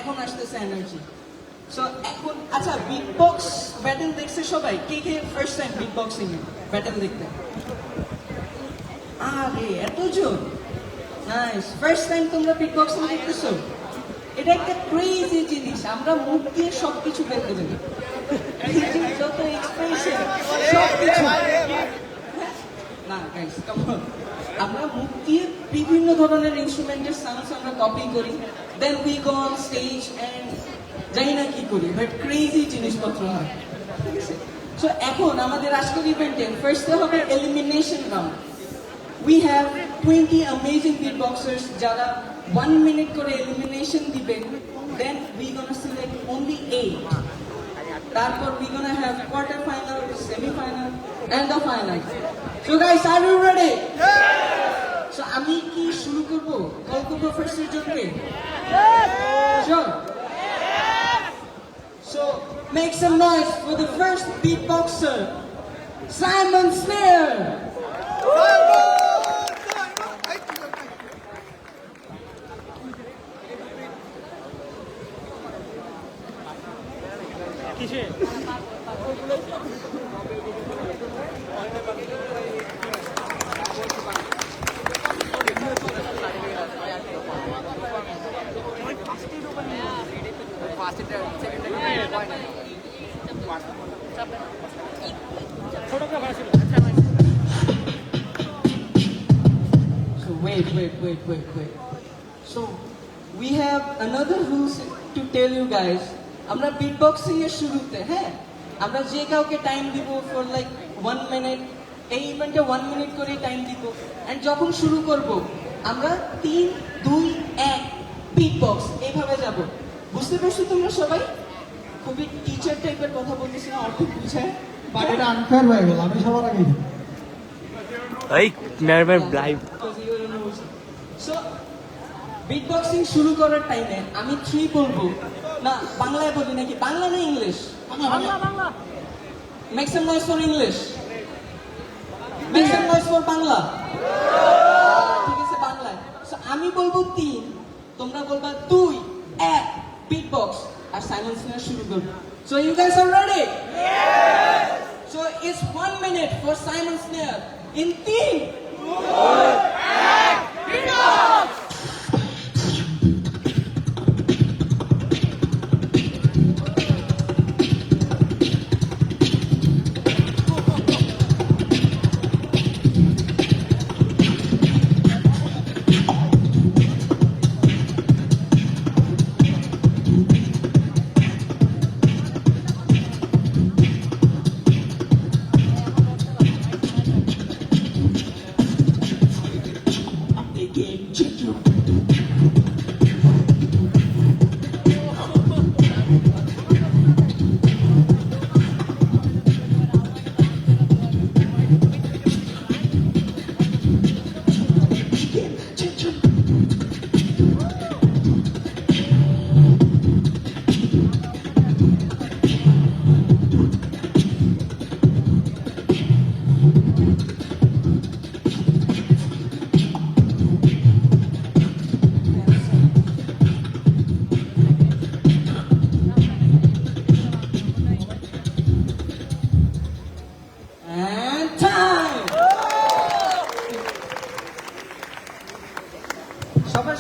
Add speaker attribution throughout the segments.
Speaker 1: এখন আসতেছে energy. So এখন আচ্ছা বিটবক্স ব্যাটেল দেখছে সবাই? কে কে ফার্স্ট টাইম বিটবক্সিং ব্যাটেল দেখতে? আরে এতজন, নাইস। ফার্স্ট টাইম তোমরা বিটবক্সিং দেখতেছো? এটা একটা ক্রেজি জিনিস, আমরা মুখ দিয়ে সবকিছু বের করে দিই, যত এক্সপ্রেশন সবকিছু। না গাইস কাম অন, আমরা মুখ দিয়ে বিভিন্ন ধরনের ইনস্ট্রুমেন্টের সাউন্ডস আমরা কপি করি, then we go on stage and জানি না কি করি, বাট ক্রেজি জিনিসপত্র হয়, ঠিক আছে? সো এখন আমাদের আজকের ইভেন্টে ফার্স্টে হবে elimination round. We have 20 amazing beatboxers যারা 1 minute করে এলিমিনেশন দিবে, then we gonna select only 8. তারপর we gonna have quarter final, semi final and the final. So guys, are you ready? So আমি কি শুরু করব? কল করব ফার্স্টের জন্য? Sure. So make some noise for the first beatboxer, Simon Snare.
Speaker 2: কিসে photographer ছিল।
Speaker 1: So wait. So we have another rules to tell you guys. আমরা বিটবক্সিং এর শুরুতে, হ্যাঁ, আমরা যে কাউকে টাইম দিব ফর লাইক 1 মিনিট, এই ইভেন্টে 1 মিনিট করে টাইম দিব, এন্ড যখন শুরু করব আমরা 3 2 1 বিটবক্স এইভাবে যাব। বুঝতে পারছো তোমরা সবাই? খুবই টিচার টাইপের কথা বলতেছি না, অর্থ বুঝায়,
Speaker 3: বাট এটা আনফেয়ার হয়ে গেল, আমি সবার আগে
Speaker 2: এই নেভার লাইভ।
Speaker 1: সো বিটবক্সিং শুরু করার টাইমে আমি 3 বলবো, না বাংলায় বলি নাকি, বাংলা না English?
Speaker 2: Bangla
Speaker 1: make some noise for English, make some noise for Bangla. ঠিক আছে বাংলায়। সো আমি বলবো 3, তোমরা বলবা 2 1 বিটবক্স, আর সাইমন সিনার শুরু করবে। So you guys are ready? Yes. So it's 1 minute for Simon Snare in 3 2 1 beatbox.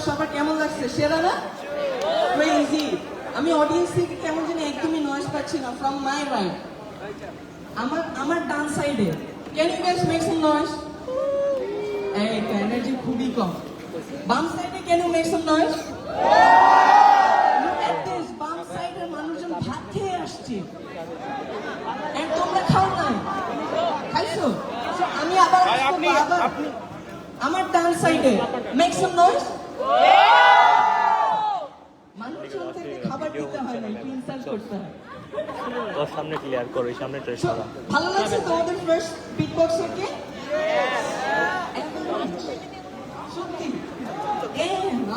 Speaker 1: সবার কেমন লাগছে? সেরা না? ক্রেজি। আমি অডিয়েন্স থেকে কেমন জানি একদমই নয়েজ পাচ্ছি না ফ্রম মাই রাইট, আমার ডান সাইডে। Can you guys make some noise? এই এনার্জি খুবই কম। বাম সাইডে can you make some noise? Look at this, বাম সাইডের মানুষজন ভাত খেয়ে আসছে, এন্ড তোমরা খাও নাই, খাইছো? So, আমি আবার আমার ডান সাইডে মেক সাম নয়েজ। মানুষজন থেকে খাবার দিতে হয় না, একটু ইনসাল্ট করতে হয়।
Speaker 2: তোর সামনে ক্লিয়ার করো, এই সামনে ট্রেস করা।
Speaker 1: ভালো লাগছে তোমাদের ফার্স্ট বিটবক্সার কে? সত্যি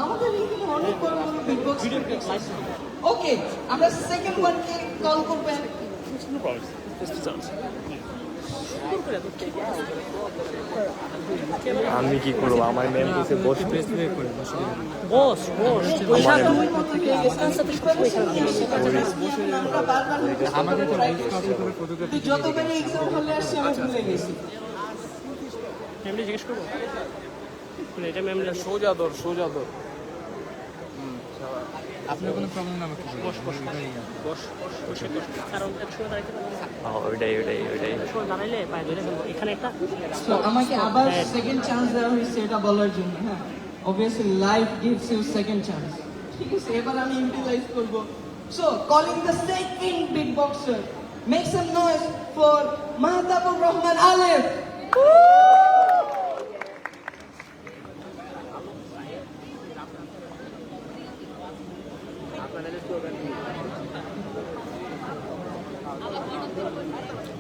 Speaker 1: আমাদের এখানে অনেক বড় বড় বিটবক্সার। ওকে, আমরা সেকেন্ড ওয়ান কে কল করবেন।
Speaker 2: আমি কি করবো আমার ম্যাম কিছু বসবে
Speaker 4: বস বস
Speaker 2: আমার
Speaker 1: তুমি কত কে গেছিস? আমরা বারবার আমাদের তো যতবারই এক্সাম হলে আসছে আমি ভুলে গেছি।
Speaker 4: ম্যামকে জিজ্ঞেস করবো এটা ম্যাম
Speaker 5: সোজা দর সোজা দর
Speaker 3: আপনার কোনো প্রবলেম না আমাকে
Speaker 4: বস বস বস বসে বস কারণ এক সময় দাঁড়াইতে পারবো না।
Speaker 2: ওইটাই
Speaker 4: এক সময় দাঁড়াইলে পায়ে ধরে ফেলবো এখানে একটা
Speaker 1: তো আমাকে আবার সেকেন্ড চান্স দেওয়া হয়েছে এটা বলার জন্য। হ্যাঁ, obviously life gives you second chance. ঠিক আছে, এবার আমি ইউটিলাইজ করব। So calling the second big boxer, make some noise for Mahtabur Rahman Alif.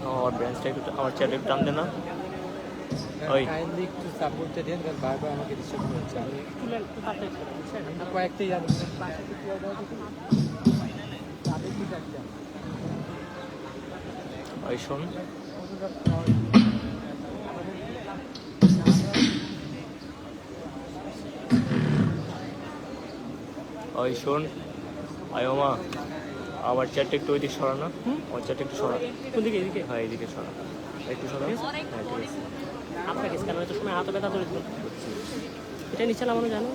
Speaker 2: আমার ব্রাঞ্চটা একটু আমার চ্যাট একটু টান দে না ওই
Speaker 3: কাইন্ডলি একটু সাপোর্ট দেন, কারণ বারবার আমাকে ডিস্টার্ব করছে। আমি
Speaker 4: তুলেন একটু তাড়াতাড়ি বুঝছেন?
Speaker 3: কয়েকটাই জানি
Speaker 2: ওই শোন ওই শোন আয়মা আমার চ্যাটটা একটু ওইদিকে সরা না আমার চ্যাটটা একটু সরা
Speaker 4: কোন দিকে এদিকে
Speaker 2: হ্যাঁ এইদিকে সরা একটু সরা হ্যাঁ ঠিক আছে
Speaker 4: আপনাকে কেন এত সময় হাতে ব্যথা ধরে দিল এটা নিচে নামানো জানো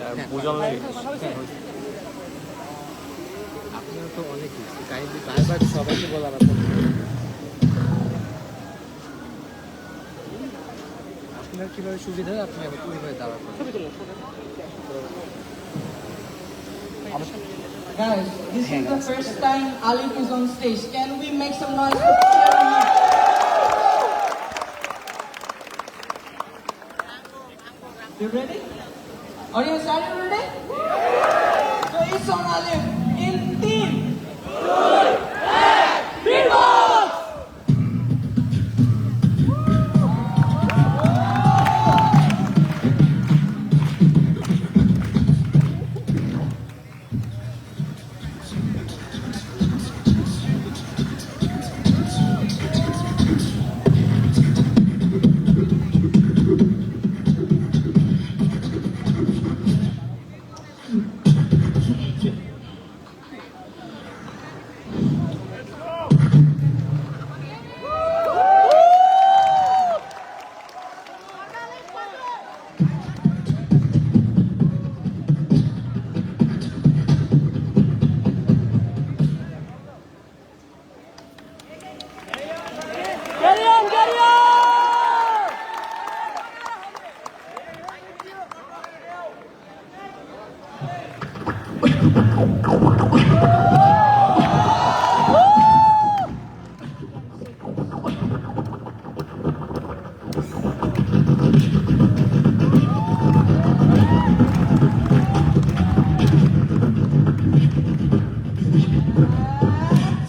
Speaker 2: আর বুঝন লাগে
Speaker 3: আপনার তো অনেক কিছু কাইন্ডলি বারবার সবাইকে বলা আমার আপনার কীভাবে সুবিধা হয় আপনি আমাকে ওইভাবে দাঁড়াবেন।
Speaker 4: ছবি তুলো
Speaker 1: Guys, this is the first time Alif is on stage. Can we make some noise for cheering him? You ready? Audience, are you ready? So it's on Alif in team.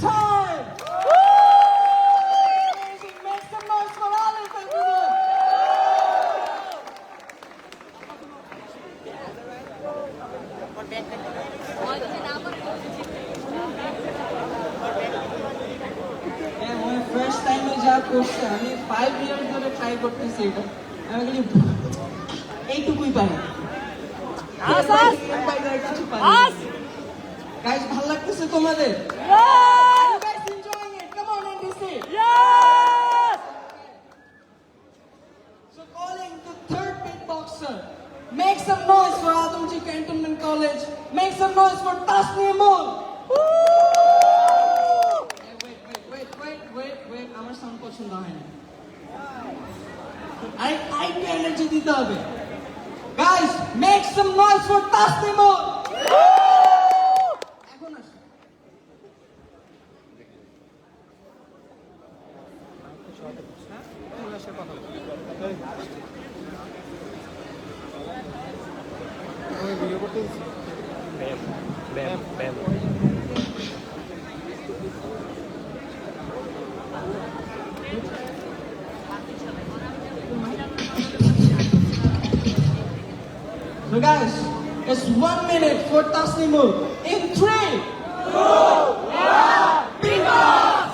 Speaker 1: Time! Amazing. Make some noise for Alif, everyone. Yeah, my first time এ যা করছে আমি 5 years ধরে try করতেছি এটা। আমি খালি এইটুকুই পারি। এর বাইরে আর কিছু পারি না। Guys, ভালো লাগতেছে তোমাদের? Are you guys enjoying it? Come on, NDC. So calling the third big boxer. Make some noise for Adamji Cantonment College. Make some noise for Tasneemul. Wait. আমার সাউন্ড পছন্দ হয় না। আরেকটু এনার্জি দিতে হবে। Guys, make some noise for Tasneemul. এখন আসো।
Speaker 3: আমি ভিডিও করতে
Speaker 2: ব্যাম ব্যাম ব্যাম
Speaker 1: So guys, it's 1 minute for Tasneemul. In 3, 2, 1, big box!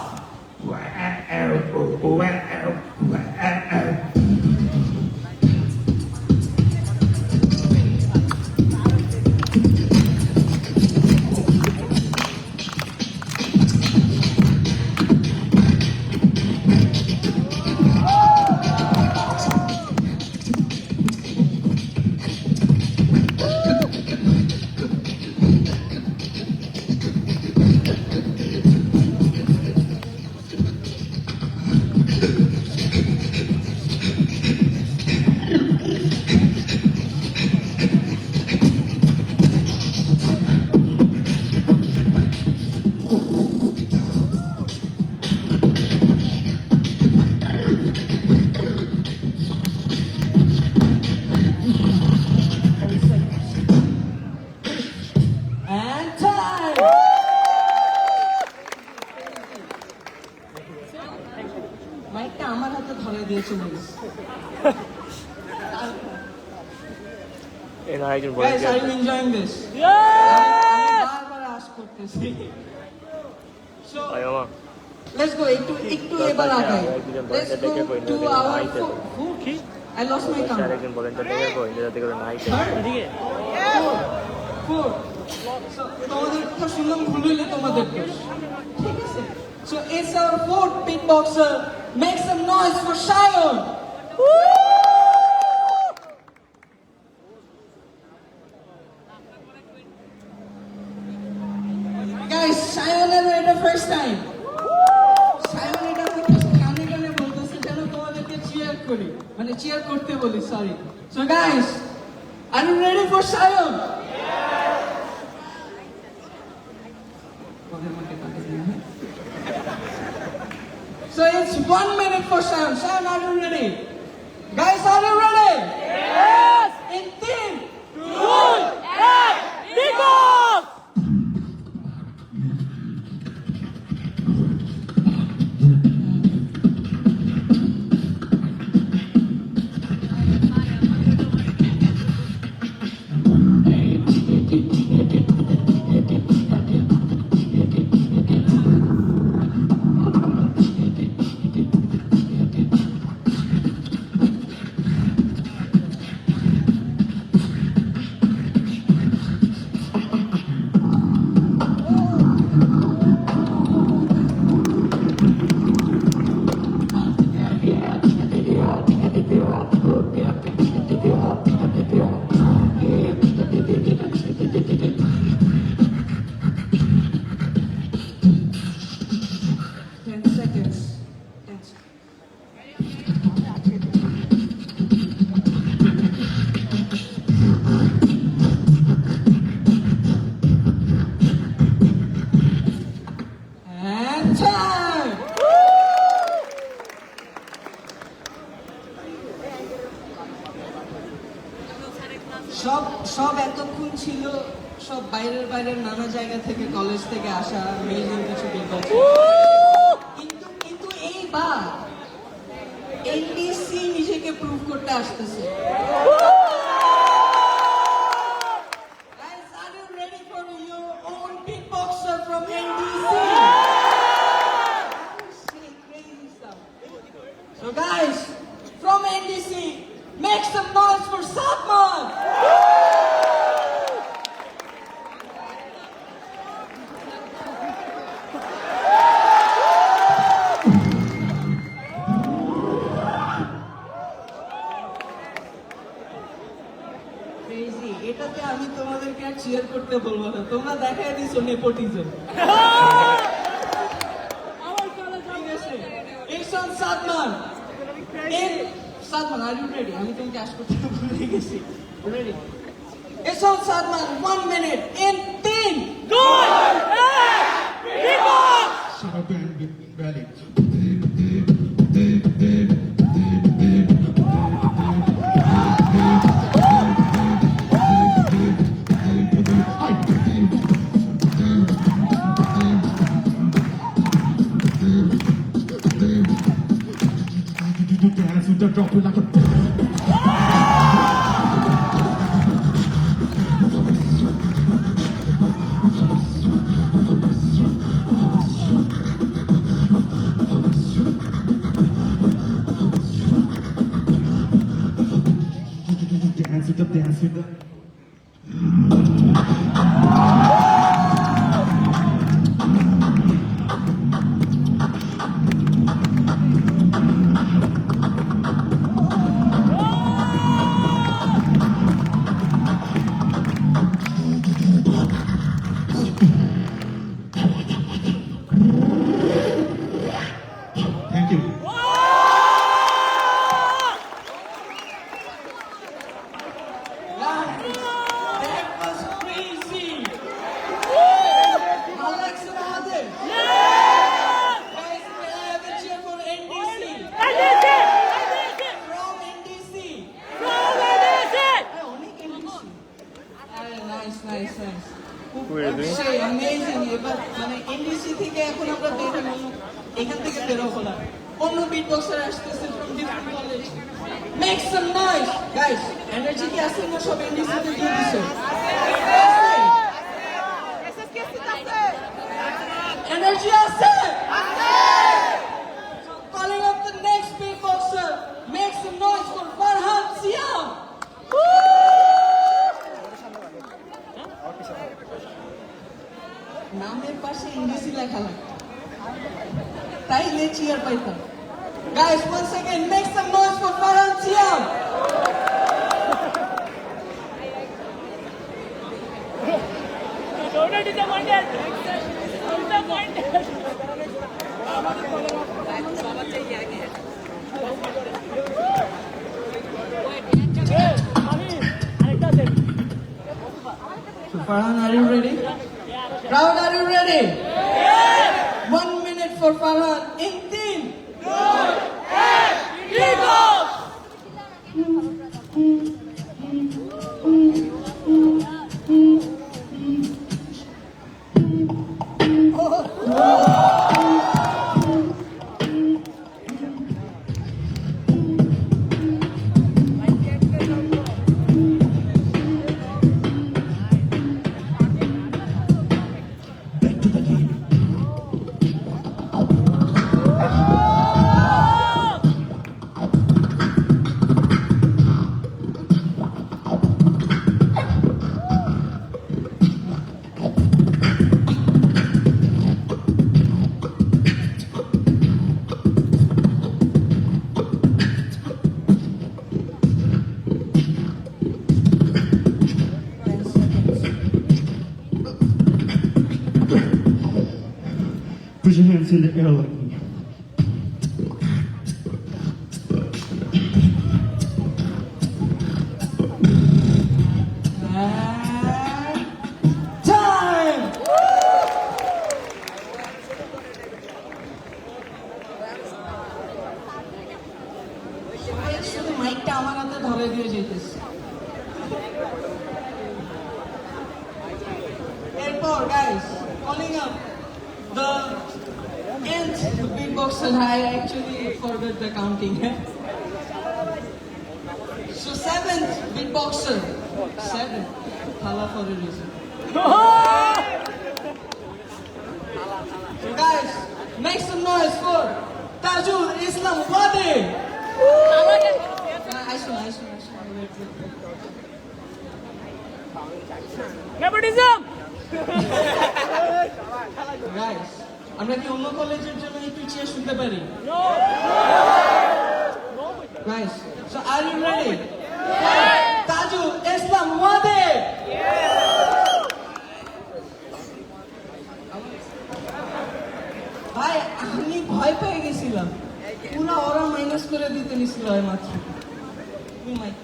Speaker 1: চলে গেছে।
Speaker 2: এর আরেকজন
Speaker 1: Guys, are you
Speaker 2: volunteer
Speaker 1: enjoying this?
Speaker 4: Yes!
Speaker 1: আমি বারবার ask করতেছি। So,
Speaker 2: আয়মা
Speaker 1: let's go. একটু এবার আগাই। Let's go to our food. I lost my count.
Speaker 2: আরেকজন ভলেন্টিয়ার দেখে কই যাতে করে নাই
Speaker 4: এদিকে
Speaker 1: Food. So, তোমাদের কথা শুনলাম ভুল হইলে তোমাদের দোষ। ঠিক আছে? So, it's our fourth beatboxer. Make some noise for Shayon. Guys, Shayon এর এটা ফার্স্ট টাইম। Shayon এটা আমাকে কানে কানে বলতেছে যেন তোমাদেরকে চিয়ার করি, মানে চিয়ার করতে বলি, sorry. So guys, are you ready for Shayon? So it's 1 minute for Shayon. Shayon, are you ready? Guys, are you ready?
Speaker 4: Yes!
Speaker 1: In 3,
Speaker 4: Good! Hey! Beatbox!
Speaker 1: and time! সব এতক্ষণ ছিল সব বাইরের নানা জায়গা থেকে, কলেজ থেকে আসা মেইন কিছু বের কিন্তু এইবার এনডিসি নিজেকে প্রুভ করতে আসতেছে। Guys, are you ready for your own beatboxer from NDC? Say crazy stuff. So guys, from NDC, make some noise for Satman! Crazy. এটাতে আমি তোমাদেরকে আর চিয়ার করতে বলবো না, তোমরা দেখাই দিছো নেপোটিজম। ঠিক আছে, Irshad Sadman. Sadman, are you ready? আমি তোমাকে আশ করতে ভুলে গেছি। Ready? Ershad Sadman, 1 minute in 3.
Speaker 4: Good! Hey! Beatbox!
Speaker 5: Shut up and get ready. Dance with the drop it like a dance with the Thank you.
Speaker 1: That was crazy. ভালো লাগছে না আমাদের? Guys, may I have a cheer for NDC? From NDC. অনেক NDC. আরে, nice. সেই amazing. এবার মানে NDC থেকে এখন আমরা এখান থেকে বেরোবো না। অন্য beatboxer আসতেছে from different college. Make some noise, guys. Energy কি আছে না সব এনডিসিতে দিয়ে দিছো? Energy আছে? Calling up the next beatboxer. Make some noise for Farhan Siam. নামের পাশে ইংরেজি লেখা লাগে তাইলে চিয়ার পাইতাম guys once again make some noise for Farhan Siam so Farhan are you ready crowd are you ready 1 minute for Farhan in
Speaker 5: ，Put your hands in the air like me.10
Speaker 1: time শুধু মাইকটা আমার হাতে ধরে দিয়ে যেতেছে এরপর guys calling up the nth beatboxer I actually forgot the counting so 7th beatboxer 7 Thala for a reason so guys make some noise for Tajul Islam Wade
Speaker 4: Nepotism!
Speaker 1: Guys, আমরা কি অন্য কলেজের জন্য একটু চেয়ে শুনতে পারি? Guys, so are you ready? Tajul Islam Wade! ভাই আমি ভয় পেয়ে গেছিলাম পুরো ওরা মাইনাস করে দিতে নিছিল মাত্র তুমি mic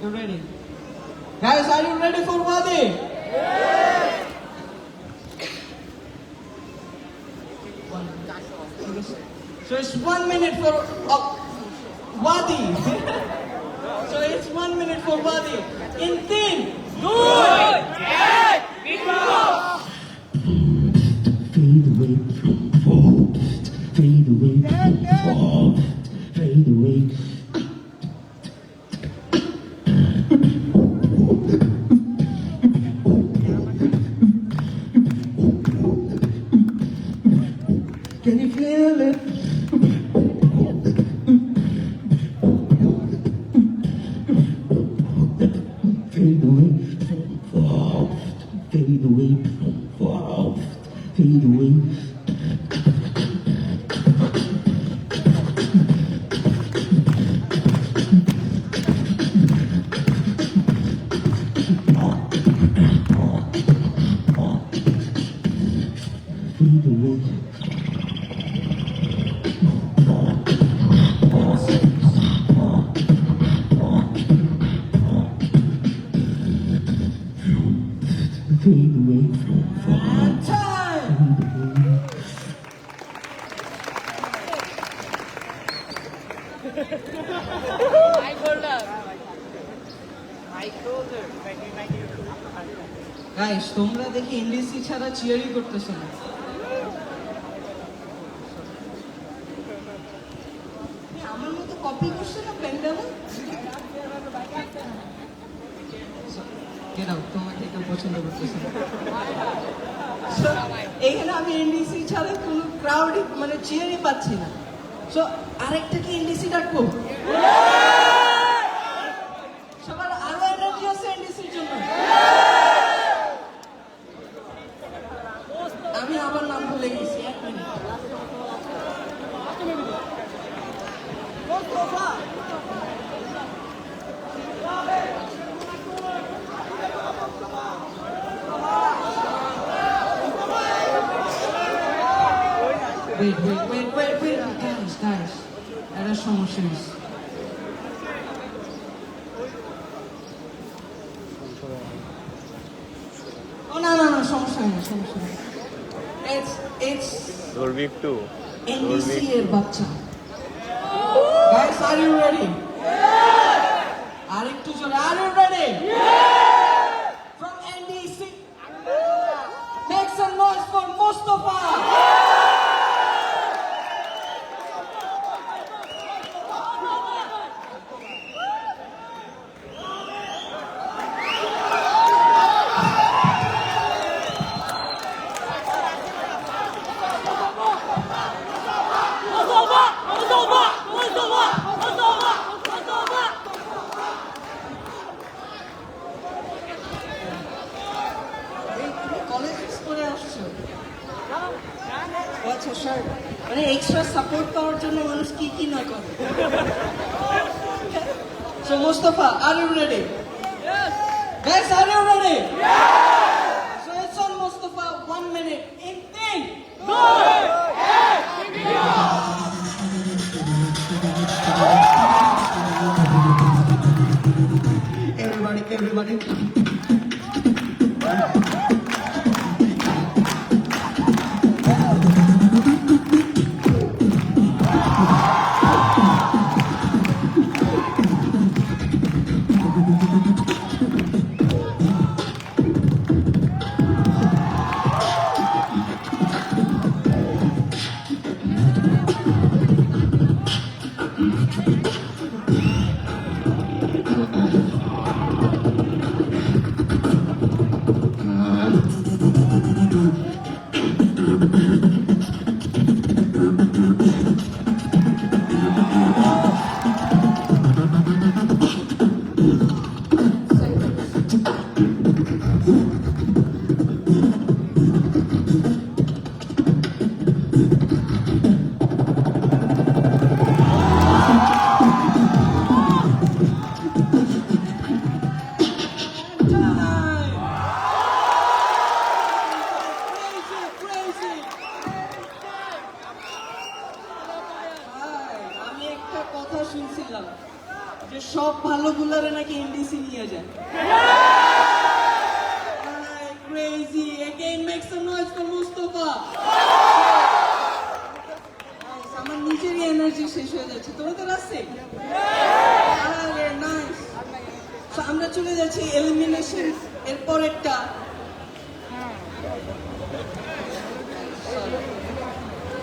Speaker 1: You ready? Guys, are you ready for Wadi? So it's 1 minute for Wadi. So it's 1 minute for Wadi. In 3, 2,
Speaker 5: Fade away, fall, fade away, fall, fade away. Can you feel it? Fade away, fall, fade away, fall, fade away. Fade away. Fade away.
Speaker 1: and time. Guys তোমরা দেখি NDC ছাড়া চিয়ারই করতেছো না। আমার মতো copy করছে না প্যান্ডালে। তোমাকে কেউ পছন্দ করতেছে না। এখানে আমি এনডিসি ছাড়া কোনো ক্রাউড মানে চিয়ারই পাচ্ছি না। সো আরেকটা কি এনডিসি ডাকবো? সবার আরো এনার্জি আছে এনডিসির জন্য। আমি আবার নাম ভুলে গেছি, 1 মিনিট। Wait, guys. একটা সমস্যা হয়েছে। না সমস্যা নেই। It's
Speaker 2: ধরবি একটু
Speaker 1: NDC এর বাচ্চা। Guys, are you ready? আরেকটু জোরে, are you ready? From NDC, make some noise for Mustafa. আচ্ছা স্যার, মানে এক্সট্রা সাপোর্ট পাওয়ার জন্য মানুষ কি না করে। So Mustafa, are you ready? Yes. Guys, are you ready? Yes. So it's on Mustafa, 1 minute. In 10, 9, 8. Everybody. শুনছিলাম যে সব ভালো গুলারে নাকি এনডিসি নিয়ে যায়। Crazy. Again, make some noise for Mustafa. আমার নিজেরই এনার্জি শেষ হয়ে যাচ্ছে, তোমাদের আছে? আরে নাইস। আমরা চলে যাচ্ছি এলিমিনেশন এর পরেরটা।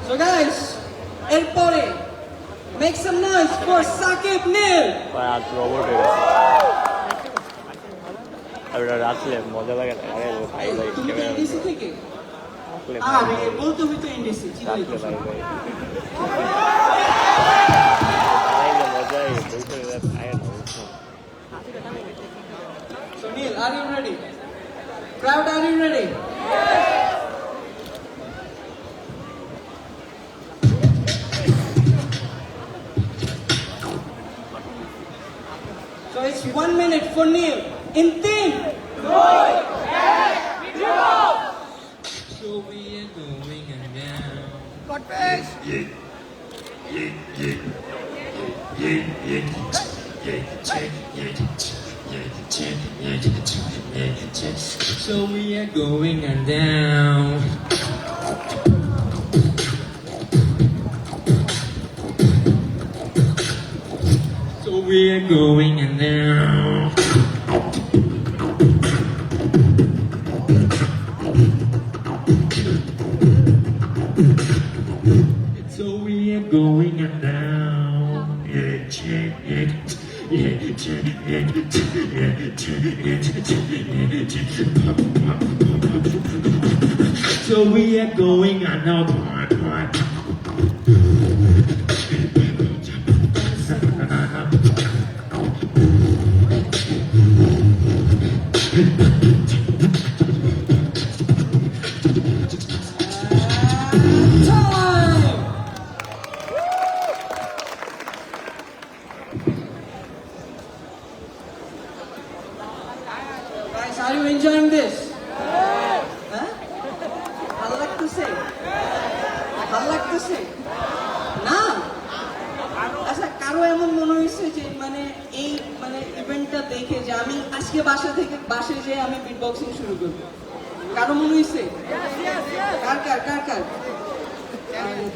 Speaker 1: So guys, এরপরে make some noise for Saqib Nil.
Speaker 2: আর রোবট আর রাখলে মজা লাগে না। আরে ভাই
Speaker 1: তুমি তো এনডিসি থেকে?
Speaker 2: রাখলে
Speaker 1: আরে বলতে হইতো এনডিসি চিন্তাই করছো না।
Speaker 2: মজাই বলতে আয় না।
Speaker 1: So Neil, are you ready? Crowd, are you ready? So it's 1 minute for Neil. In 10, 9, 8, 0.
Speaker 3: So we are going and down.
Speaker 1: Got face.
Speaker 3: So we are going and down. So we are going and down.
Speaker 5: So we are going on our part.
Speaker 1: Time! Guys, are you enjoying this? হ্যাঁ? ভালো লাগতেছে? ভালো লাগতেছে? না? আচ্ছা, কারো এমন মনে হয়েছে যে মানে এই মানে ইভেন্টটা দেখে যে আমি আজকে বাসায় যেয়ে আমি বিট বক্সিং শুরু করবো? কারো মনে হয়েছে? কার?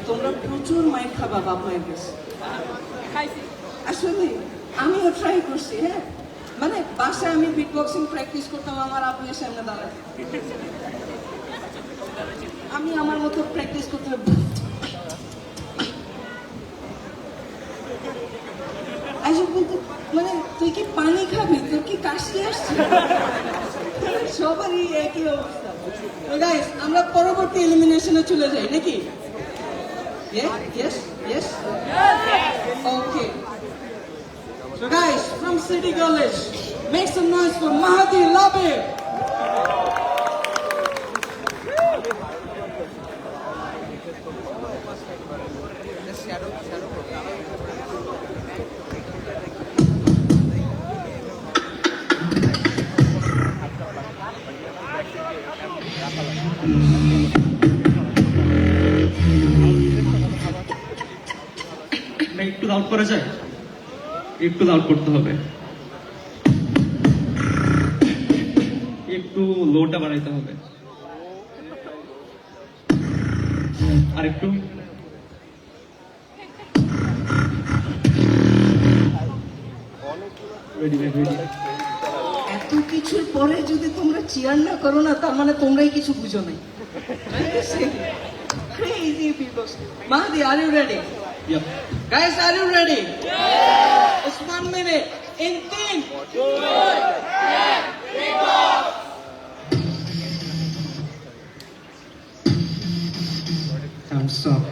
Speaker 1: তোমরা প্রচুর মাইর খাবা বাপ মায়ের কাছে। আসলে আমিও ট্রাই করছি, হ্যাঁ, মানে বাসায় আমি বিট বক্সিং প্র্যাকটিস করতাম আমার আব্বুর সামনে দাঁড়ায়। আমি আমার মতো প্র্যাকটিস করতে আচ্ছা বলতে মানে তুই কি পানি খাবি, তোর কি কাশি আসছে? সবারই একই অবস্থা। তো গাইস, আমরা পরবর্তী এলিমিনেশনে চলে যাই নাকি? Yes. Okay. So guys, from City College, make some noise for Mahdi Labib.
Speaker 6: একটু আউট করা যায়, একটু আউট করতে হবে, একটু লোটা বাড়াইতে হবে, আর একটু রেডি।
Speaker 1: এত কিছুর পরে যদি তোমরা চিয়ার না করো না, তার মানে তোমরাই কিছু বুঝো নাই। Crazy people. Mahdi, are you ready?
Speaker 6: Yep.
Speaker 1: Guys, are you ready? Yes. It's 1 minute. In 3, 2, 1.
Speaker 6: Thumbs up.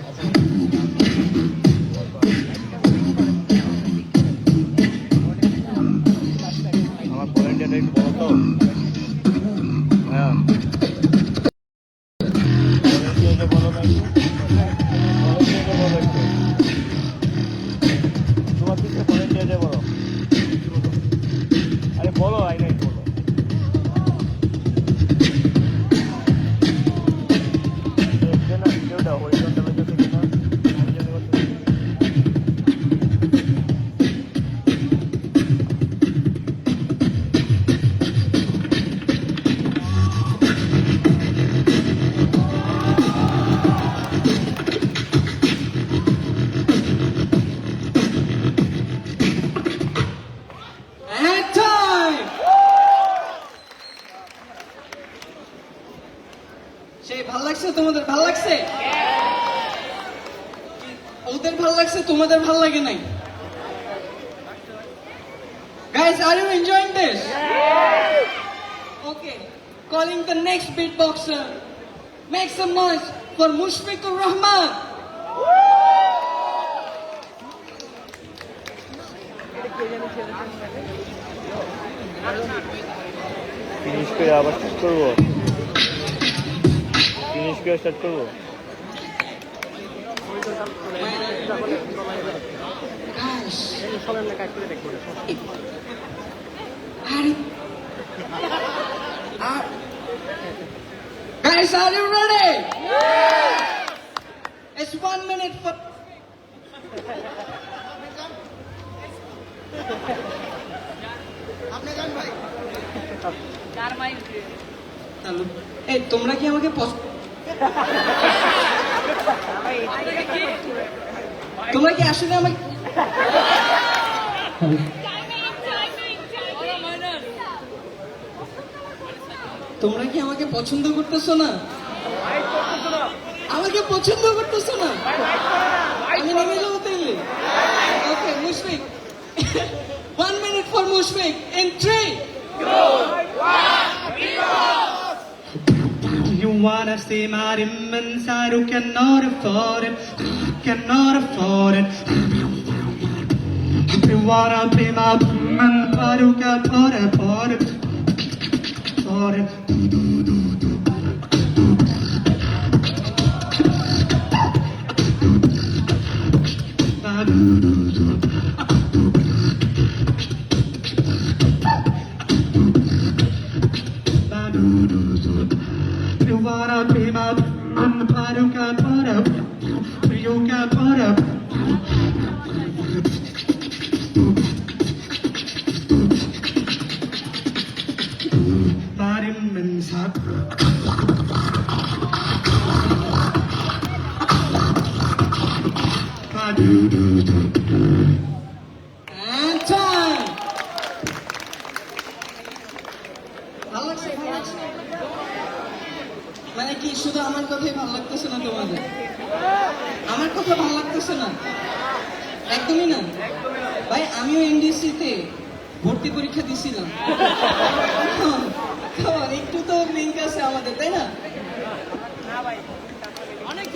Speaker 2: আমার ভলেন্টিয়ারটা একটু বলো তো। হ্যাঁ, ভলেন্টিয়ারকে বলো না একটু। ভলেন্টিয়ারকে বলো একটু। তোমার পিছনে ভলেন্টিয়ারকে বলো। আরে বলো, আইনা একটু বলো। দেখবে না ভিডিওটা হরিজন্টাল হইতেছে কিনা?
Speaker 1: And time! সেই ভাল লাগছে তোমাদের? ভাল লাগছে? ওদের ভাল লাগছে, তোমাদের ভাল লাগে নাই? Guys, are you enjoying this? Okay, calling the next beatboxer. Make some noise for Mushfiqur Rahman.
Speaker 2: Finish করে আবার স্টার্ট করবো। ফিনিশ করে স্টার্ট করবো।
Speaker 1: Guys,
Speaker 4: সবাই আমরা কাজ করে দেখবো।
Speaker 1: Guys, are you ready? It's 1 minute for. Hello, এই তোমরা কি আমাকে তোমরা কি আসলে আমাকে তোমরা কি আমাকে পছন্দ করতেছো না? আমাকে পছন্দ করতেছো না? আমি নেমে যাবো তাইলে? ওকে, Mushfiq, 1 minute for Mushfiq in 3.
Speaker 6: You wanna see my inside, you cannot afford it, cannot afford it. You wanna be my but you can't afford it, afford it. You wanna be my but you can't put up, you can't put up. Marim and Sat.
Speaker 1: And time. ভালো লাগছে, ভালো লাগছে? মানে কি শুধু আমার কথাই ভালো লাগতেছে না তোমাদের? আমার কথা ভালো লাগতেছে না? একদমই না ভাই। আমিও এনডিসিতে ভর্তি পরীক্ষা দিছিলাম। একটু তো লিঙ্ক আছে আমাদের, তাই না? অনেক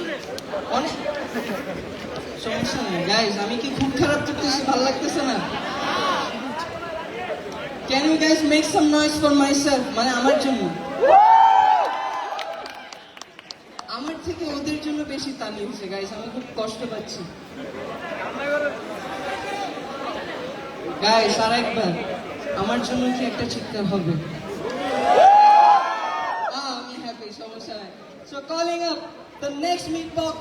Speaker 1: সমস্যা নেই গাইজ। আমি কি খুব খারাপ করতেছি? ভালো লাগতেছে না? Can you guys make some noise for myself? মানে আমার জন্য। আমার থেকে ওদের জন্য বেশি তালি হচ্ছে গাইজ। আমি খুব কষ্ট পাচ্ছি গাইজ। আর একবার আমার জন্য কি একটা চিৎকার হবে? আমি হ্যাপি, সমস্যা নাই। So calling up the next meatbox.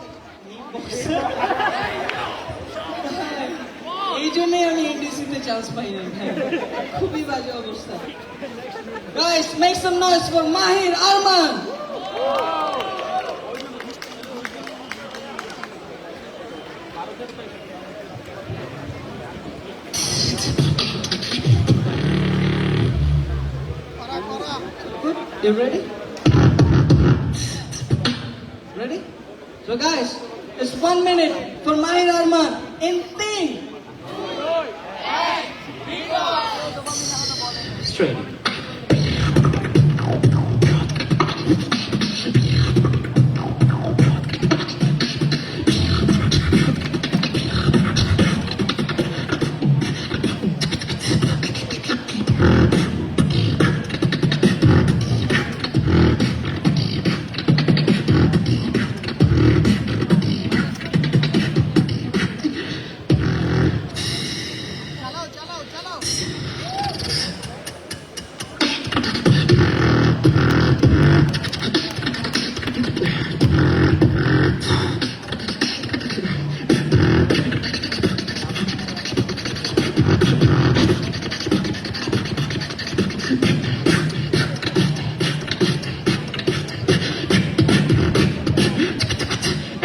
Speaker 1: এই জন্যই আমি এনডিসিতে চান্স পাই না ভাই, খুবই বাজে অবস্থা। Guys, make some noise for Mahir Arman. Good. You ready? Ready? So guys, it's 1 minute for Mahir Arman in 3.
Speaker 5: Straight.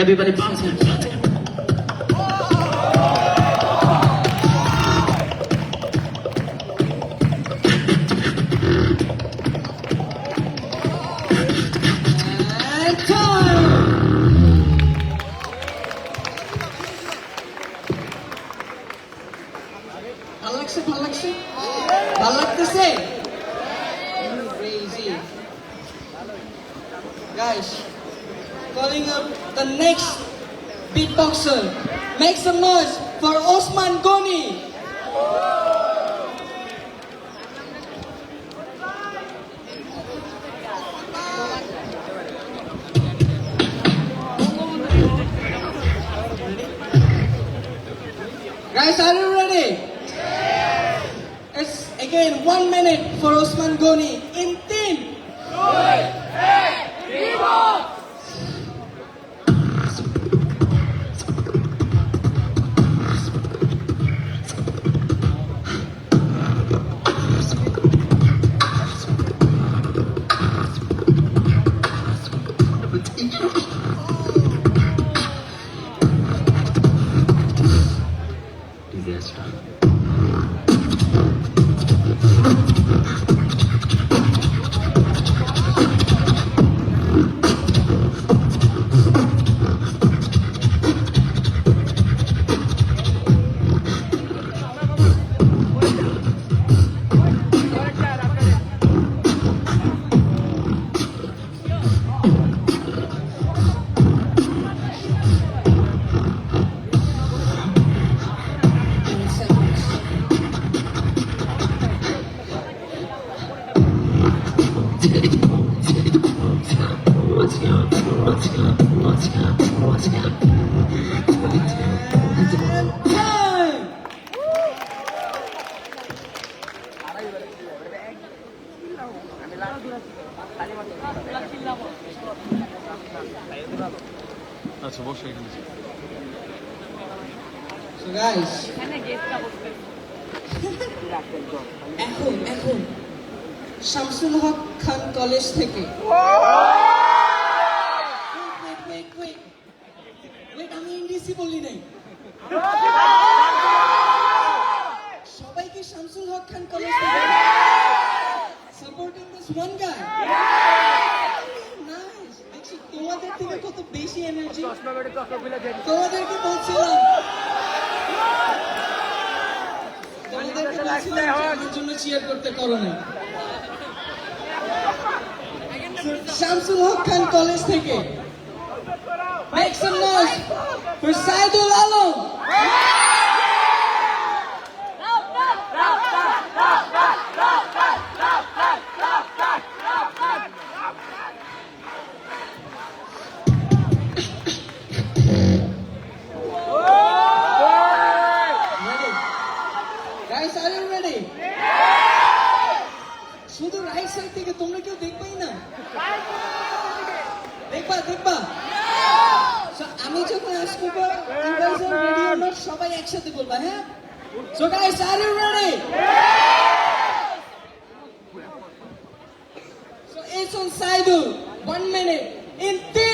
Speaker 5: Everybody bounce.
Speaker 1: And time. ভালো লাগছে, ভালো লাগছে, ভালো লাগতেছে? Crazy. Guys, calling up the next beatboxer. Make some noise for Osman Goni. Guys, are you ready? It's again 1 minute for Osman Goni in team.
Speaker 5: Disaster.
Speaker 1: Time!
Speaker 3: আচ্ছা বসে এখানে
Speaker 1: So guys, এখন শামসুল হক খান কলেজ থেকে Wait, আমি ইংরেজি বলি নাই সবাই কি শামসুল হক খান কলেজ থেকে supporting this one guy nice দেখছি তোমাদের থেকে কত বেশি এনার্জি তোমাদেরকে বলছিলাম আমার জন্য চিয়ার করতে করো না শামসুল হক খান কলেজ থেকে make some noise for Saidul Alam Guys, are you ready? শুধু রাইট সাইড থেকে তোমরা কেউ দেখবাই না দেখবা So, আমি যখন আসবো you guys are ready or not সবাই একসাথে বলবা হ্যাঁ So guys, are you ready? So it's on Saidul 1 minute in 3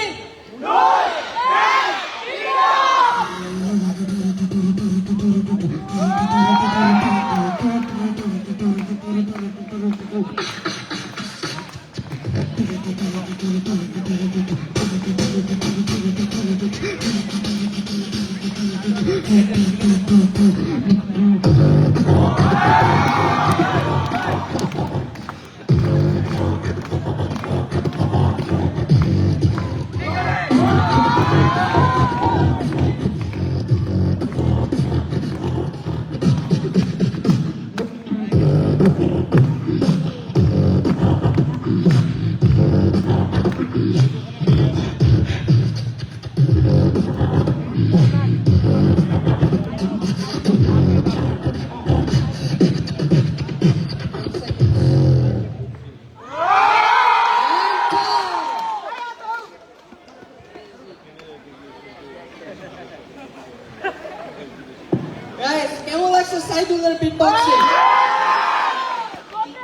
Speaker 1: Guys, কেমন লাগছে সাইদুলের বিটবক্সিং?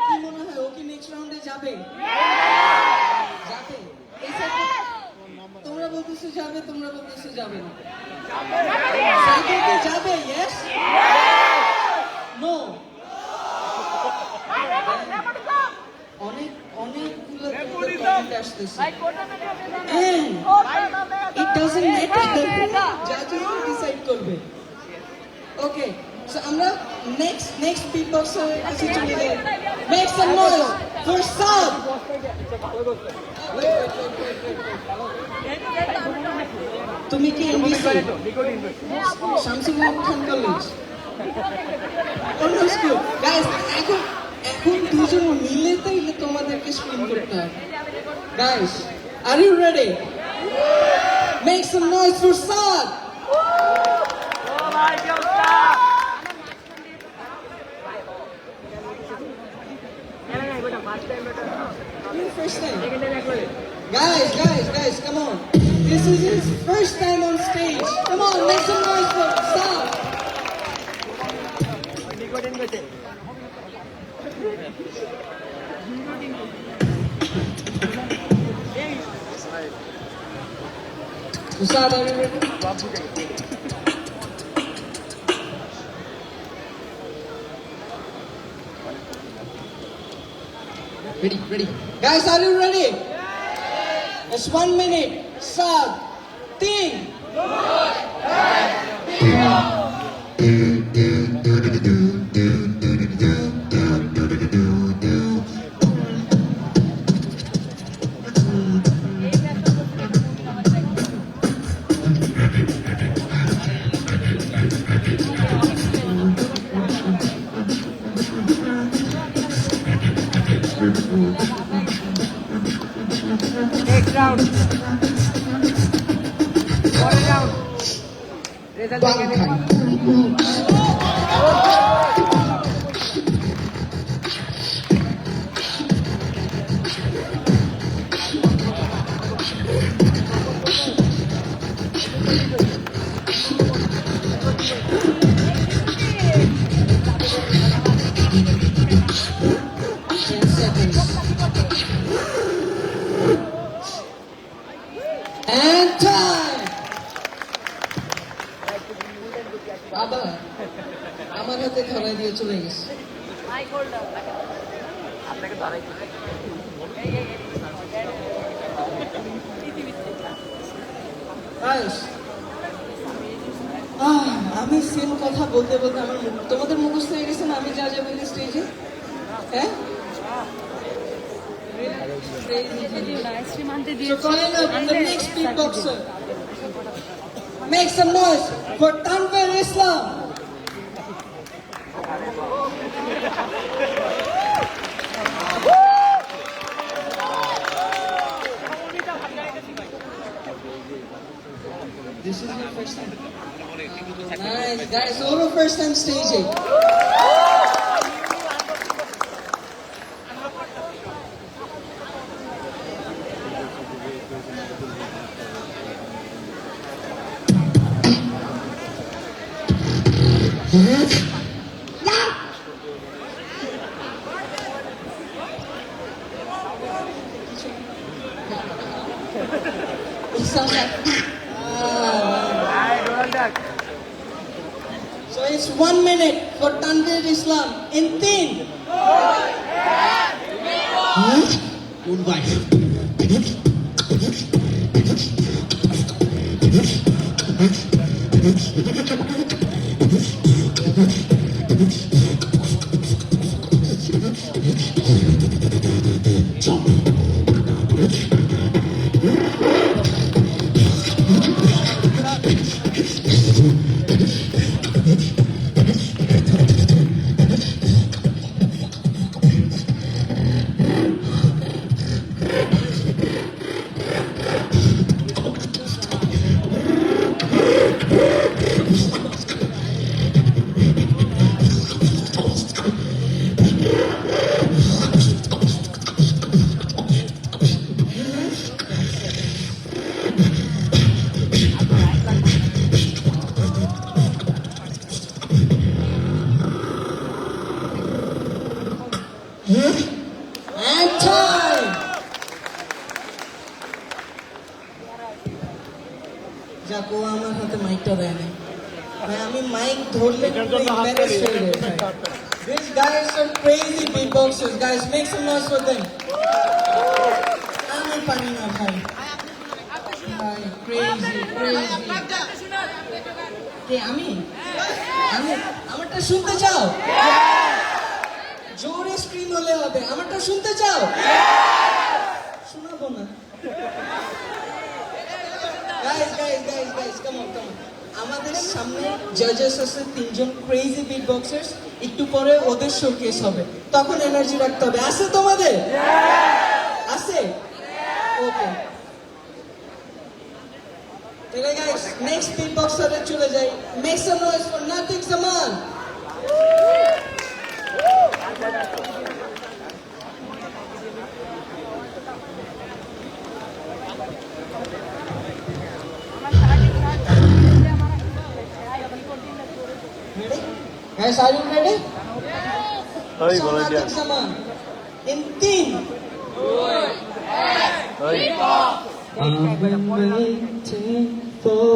Speaker 1: কি মনে হয় ও কি নেক্সট রাউন্ডে যাবে? যাবে? এই সাইডে তোমরা বলতেছো যাবে না। সাইদুল কি যাবে? Yes? No? অনেকগুলো কমেন্ট আসতেছে। And it doesn't matter. Judges will decide করবে। Okay, so আমরা next beatboxer কাছে চলে যাই Make some noise for Saad তুমি কি এমবিসি শামসুল হক খান কলেজ অন্য স্কুল গাইস এখন দুজন মিলে তাইলে তোমাদেরকে স্ক্রিন করতে হবে guys are you ready Make some noise for Saad First time. Guys, come on. This is his first time on stage. Come on, make some noise for Saad. Saad, are you ready? Ready. Guys, are you ready? It's 1 minute. Saad, Ting.
Speaker 3: বাংখাই
Speaker 1: And time! আবার আমার হাতে ধরাই দিয়ে চলে গেছে। Guys, আমি same কথা বলতে বলতে আমার তোমাদের মুখস্থ হয়ে গেছে না আমি যা যা বলি স্টেজে, হ্যাঁ? So calling up the next beatboxer. Make some noise for Tanvir Islam. This is your first time. Nice, guys. Over first time staging. It sounds like. So it's 1 minute for Tanvir Islam in 3.
Speaker 3: Goodbye.
Speaker 1: And time! যাকো আমার হাতে মাইকটা দেয় না ভাই আমি mic ধরলে embarrassed হয়ে যাই ভাই। These guys are crazy beatboxers. Guys, make some noise for them. আমি পারি না ভাই ভাই crazy কে আমি আমারটা শুনতে চাও জোরে স্ক্রিন হলে হবে আমারটা শুনতে চাও শোনাবো না গাইস কাম অন আমাদের সামনে জাজেস আছে 3 জন ক্রেজি বিট বক্সার্স একটু পরে ওদের শোকেস হবে তখন এনার্জি রাখতে হবে আছে তোমাদের আছে ওকে তাহলে গাইস নেক্সট বিট বক্সারে চলে যাই make some noise for nothing সামান Guys, are you ready?
Speaker 2: Hey,
Speaker 1: So,
Speaker 2: volunteer.
Speaker 1: Natik Saman. In 3.
Speaker 2: Hey.
Speaker 6: I've been waiting for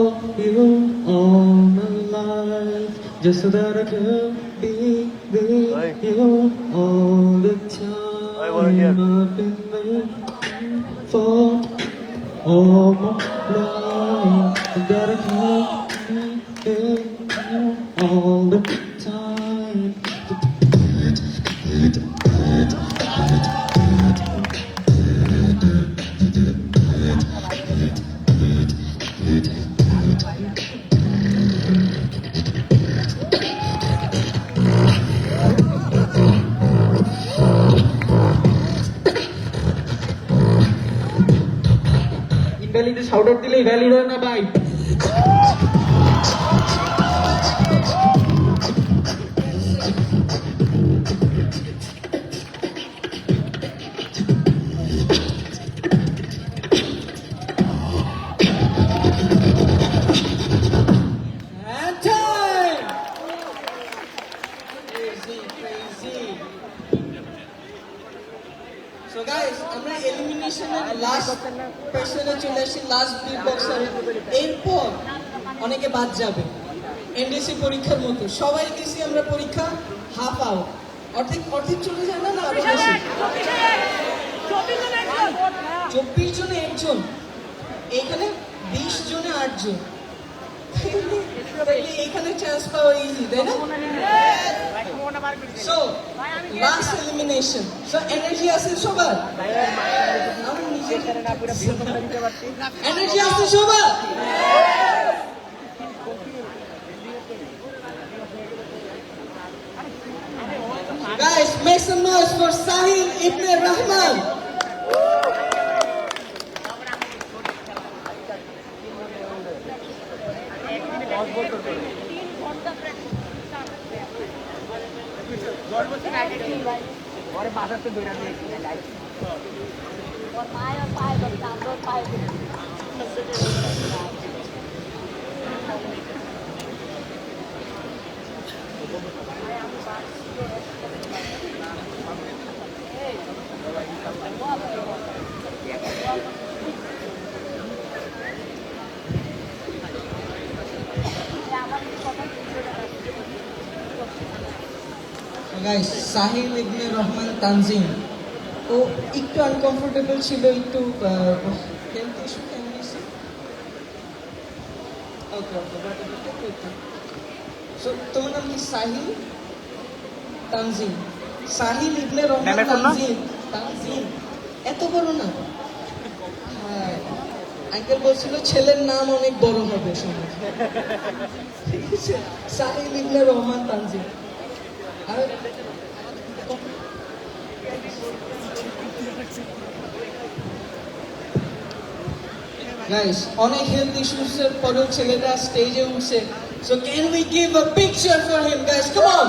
Speaker 6: you all my life, just so that I could be with
Speaker 2: Hey.
Speaker 6: you all the time.
Speaker 2: Hey, volunteer.
Speaker 6: I've been waiting for all my life, that I could be with you all the time. Invalid shout out দিলেই valid হয় না ভাই
Speaker 1: অনেকে বাদ যাবে। NDC পরীক্ষার মতো সবাই দিছি আমরা পরীক্ষা, হাফ আউট, অর্ধেক অর্ধেক চলে যায় না, না আরো বেশি? 24 জনে একজন, এইখানে 20 জনে 8 জন। তাইলে এইখানে চান্স পাওয়া ইজি, তাই না? So last elimination. So energy আছে সবার? এনার্জি আছে সবার? Guys, make some noise for Sahil Ibn Rahman. Guys, Sahil Ibn Rahman Tanzim. ও একটু আনকমফোর্টেবল ছিল, একটু হেলথ ইস্যু ক্যান্ডিসি। ওকে ওকে, বাট সো তোমার নাম কি? সাহিল তানজিম। সাহিল ইবনে রহমান তানজিম। তানজিম এত বড় না? হ্যাঁ, আঙ্কেল বলছিল ছেলের নাম অনেক বড় হবে সমাজ। ঠিক আছে, সাহিল ইবনে রহমান তানজিম। আর গাইস, অনেক হেলথ ইস্যুস এর পরেও ছেলেটা স্টেজে উঠছে। So can we give a big cheer for him guys, come on.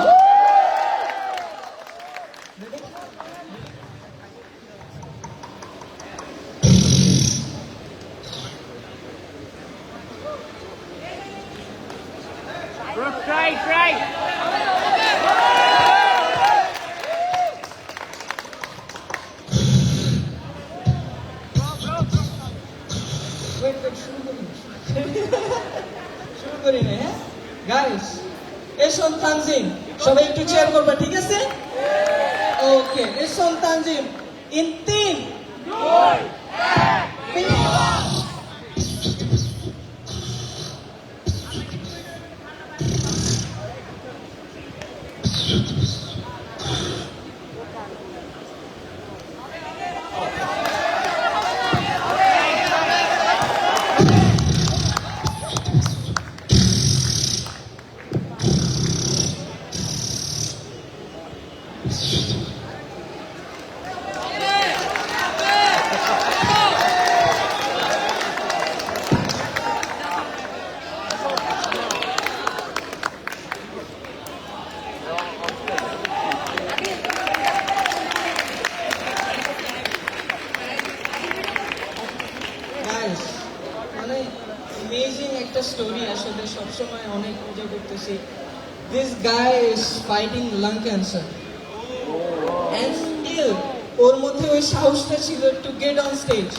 Speaker 1: শুরু করি না, হ্যাঁ গাইস? এসন তানজিম, সবাই একটু চেয়ার করবে, ঠিক আছে? ওকে, এসন তানজিম ইন 3 2 1। মানে অ্যামেজিং একটা স্টোরি, আসলে সবসময় অনেক মজা করতেছি। This guy is fighting lung cancer and still ওর মধ্যে ওই সাহসটা ছিল to get on stage.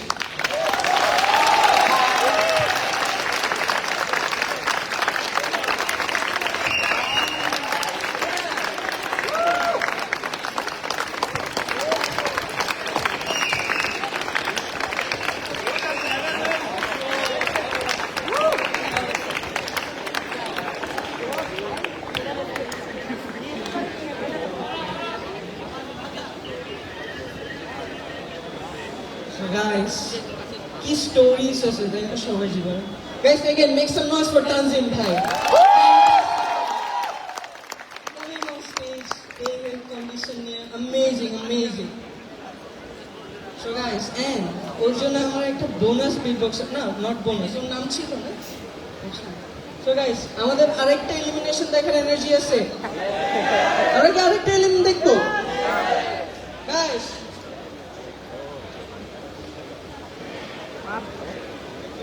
Speaker 1: Guys, কি স্টোরিজ আছে তাই না সবার জীবনে। Guys, again make some noise for Tanzim bhai. Coming on stage, in condition নিয়ে amazing, amazing. So guys, and ওর জন্য আমার একটা বোনাস বিটবক্স, না নট বোনাস, ওর নাম ছিল না। So guys, আমাদের আরেকটা এলিমিনেশন দেখার এনার্জি আছে? আমরা কি আরেকটা এলিমিনেশন দেখবো? Guys,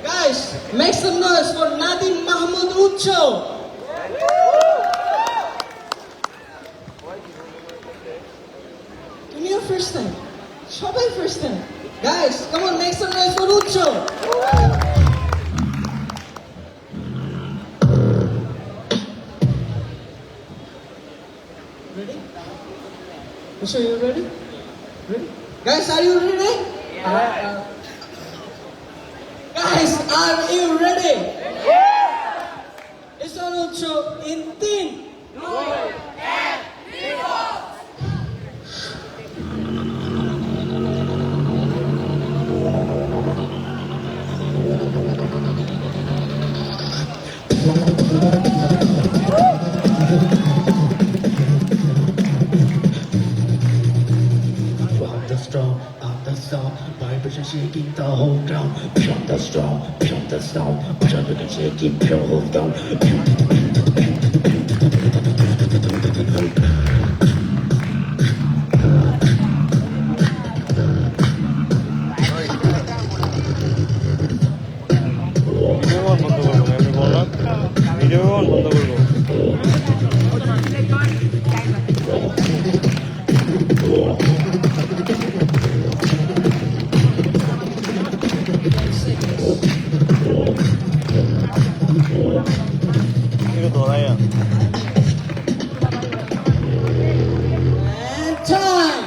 Speaker 1: guys, make some noise for Nadim Mahmoud Ucho. তুমিও first time, সবাই first time. Guys, come on, make some noise for Ucho.
Speaker 6: Ready? So you ready? Ready? Guys, are you ready? Guys, are you ready? It's on Ucho in 3, 2, 1. From the storm, I'm the storm, vibration shaking the whole ground. From the storm, vibration shaking the whole ground.
Speaker 2: Video call বন্ধ করবো, আমি বললাম video call বন্ধ করবো। এটা ধরাইয়া
Speaker 6: And time!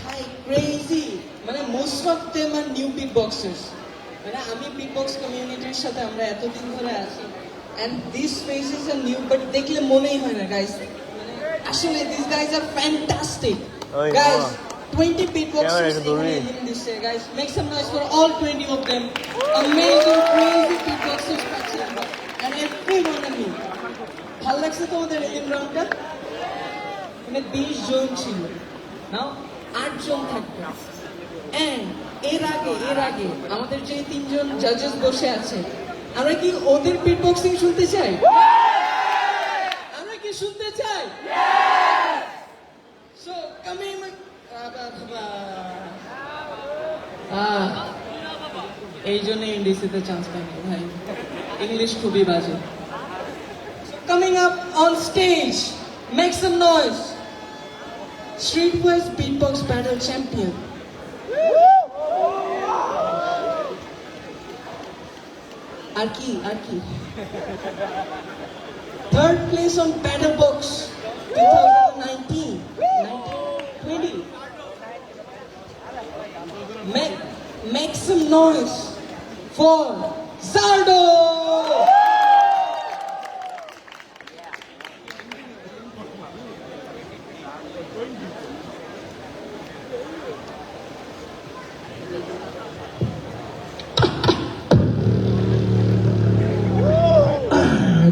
Speaker 6: Hi, crazy! মানে most of them are new beatboxers. মানে আমি beatbox communityর সাথে আমরা এতদিন ধরে আছি and these faces are new but দেখলে মনেই হয় না guys. মানে আসলে these guys are fantastic.
Speaker 2: ওই
Speaker 6: Guys,
Speaker 2: বাবা।
Speaker 6: 20 beatboxers
Speaker 2: Camera একটু দূরে।
Speaker 6: in this year, guys. Make some noise for all 20 of them. Amazing, crazy beatboxers and everyone are new. ভালো লাগছে তোমাদের এই রাউন্ডটা? মানে 20 জন ছিল, নাও 8 জন থাকবে। And এর আগে আমাদের যে 3 জন জাজেস বসে আছে, আমরা কি ওদের বিটবক্সিং শুনতে চাই? আমরা কি শুনতে চাই? So coming এই জন্য ইন্ডিসিতে চান্স পাইনি ভাই, ইংলিশ খুবই বাজে। Coming up on stage, make some noise. Streetwise Beatbox Battle Champion. আর কি? Third place on Battle Box 2019. 20. Make some noise for Zardo.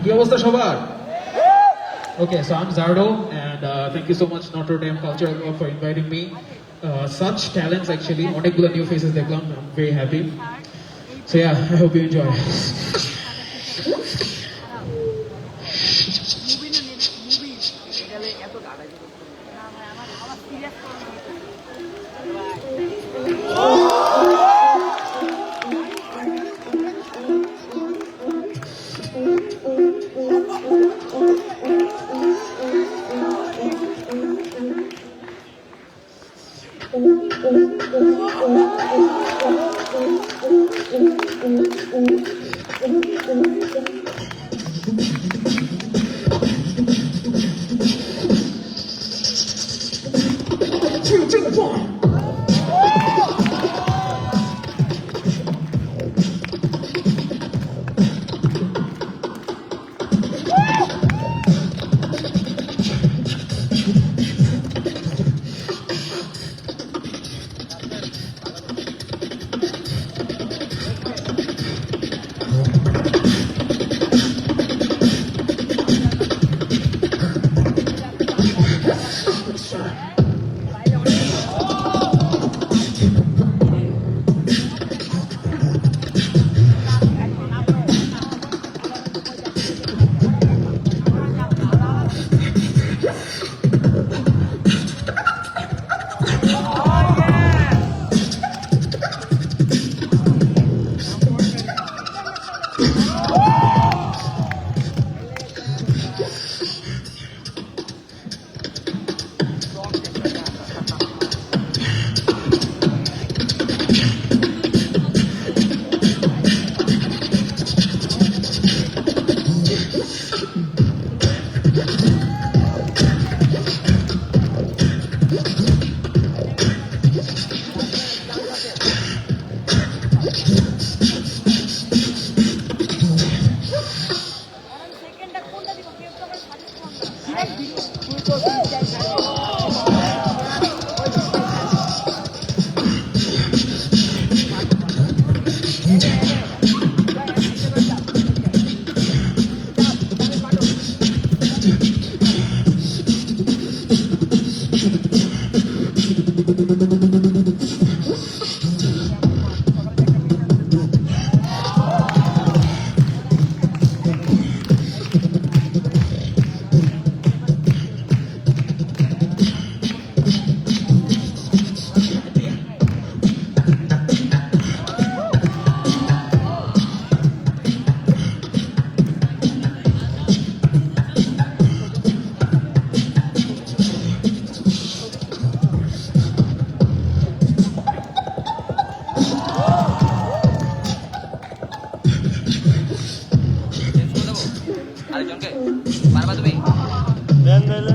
Speaker 7: কি অবস্থা সবার? Okay, so I'm Zardo, and thank you so much Notre Dame Cultural Club for inviting me. Such talents actually, অনেকগুলো new faces দেখলাম. I'm very happy. So yeah, I hope you enjoy.
Speaker 2: দেন তাহলে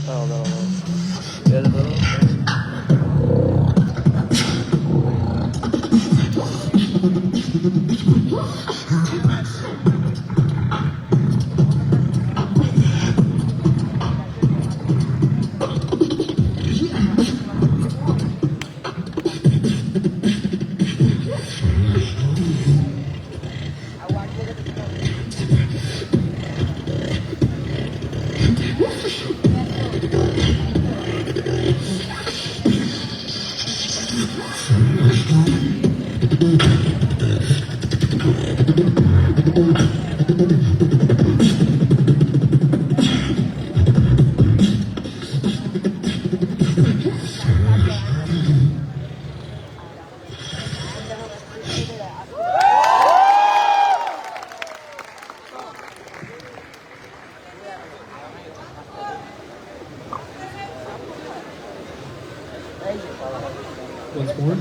Speaker 2: দাও দাও দাও দাও
Speaker 7: Once more.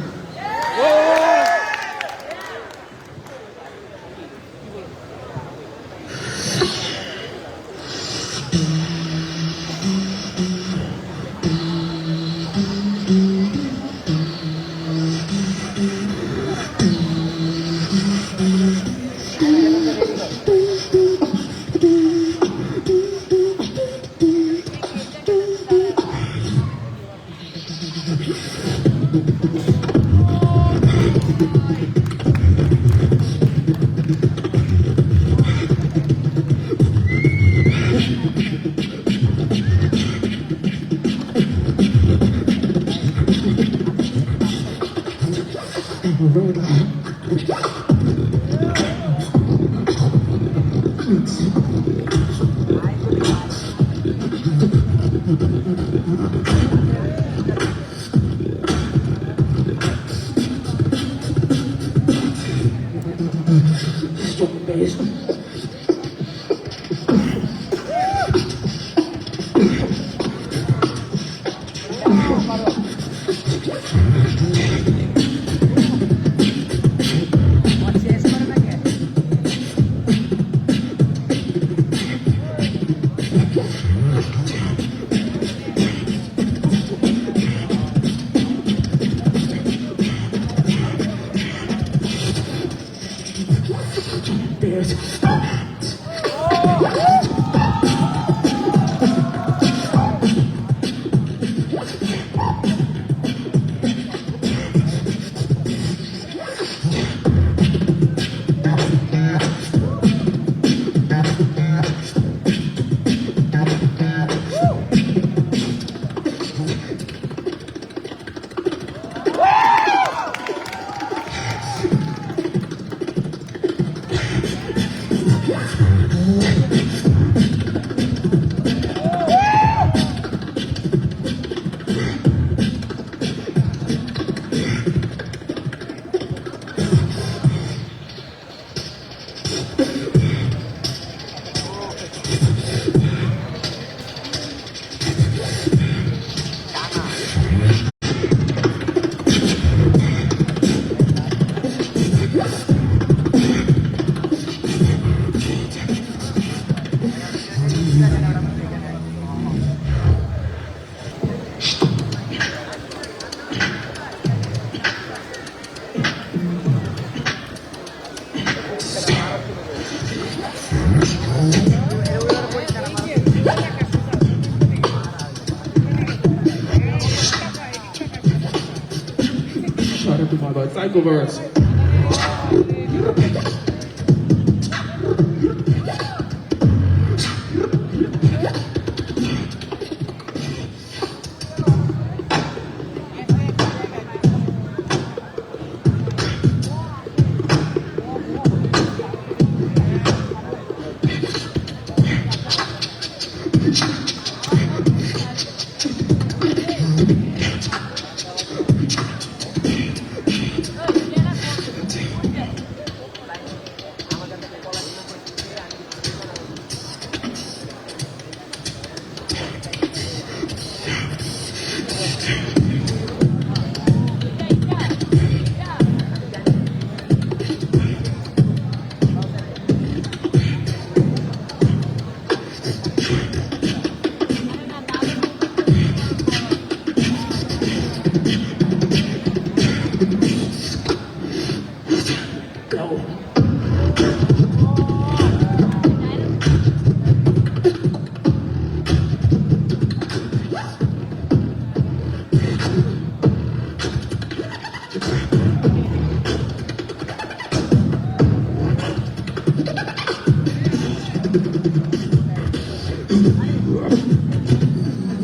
Speaker 7: Shout out to my boy Psychoverse.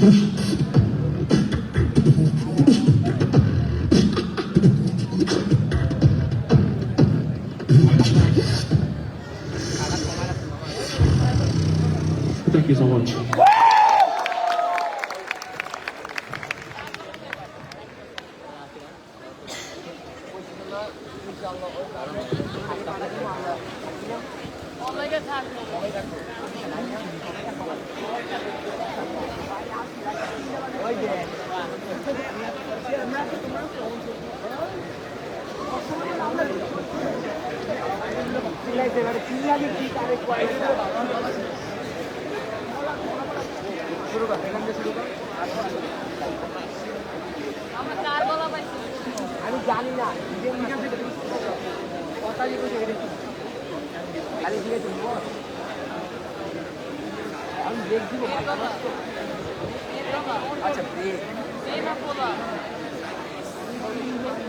Speaker 5: Thank you so much.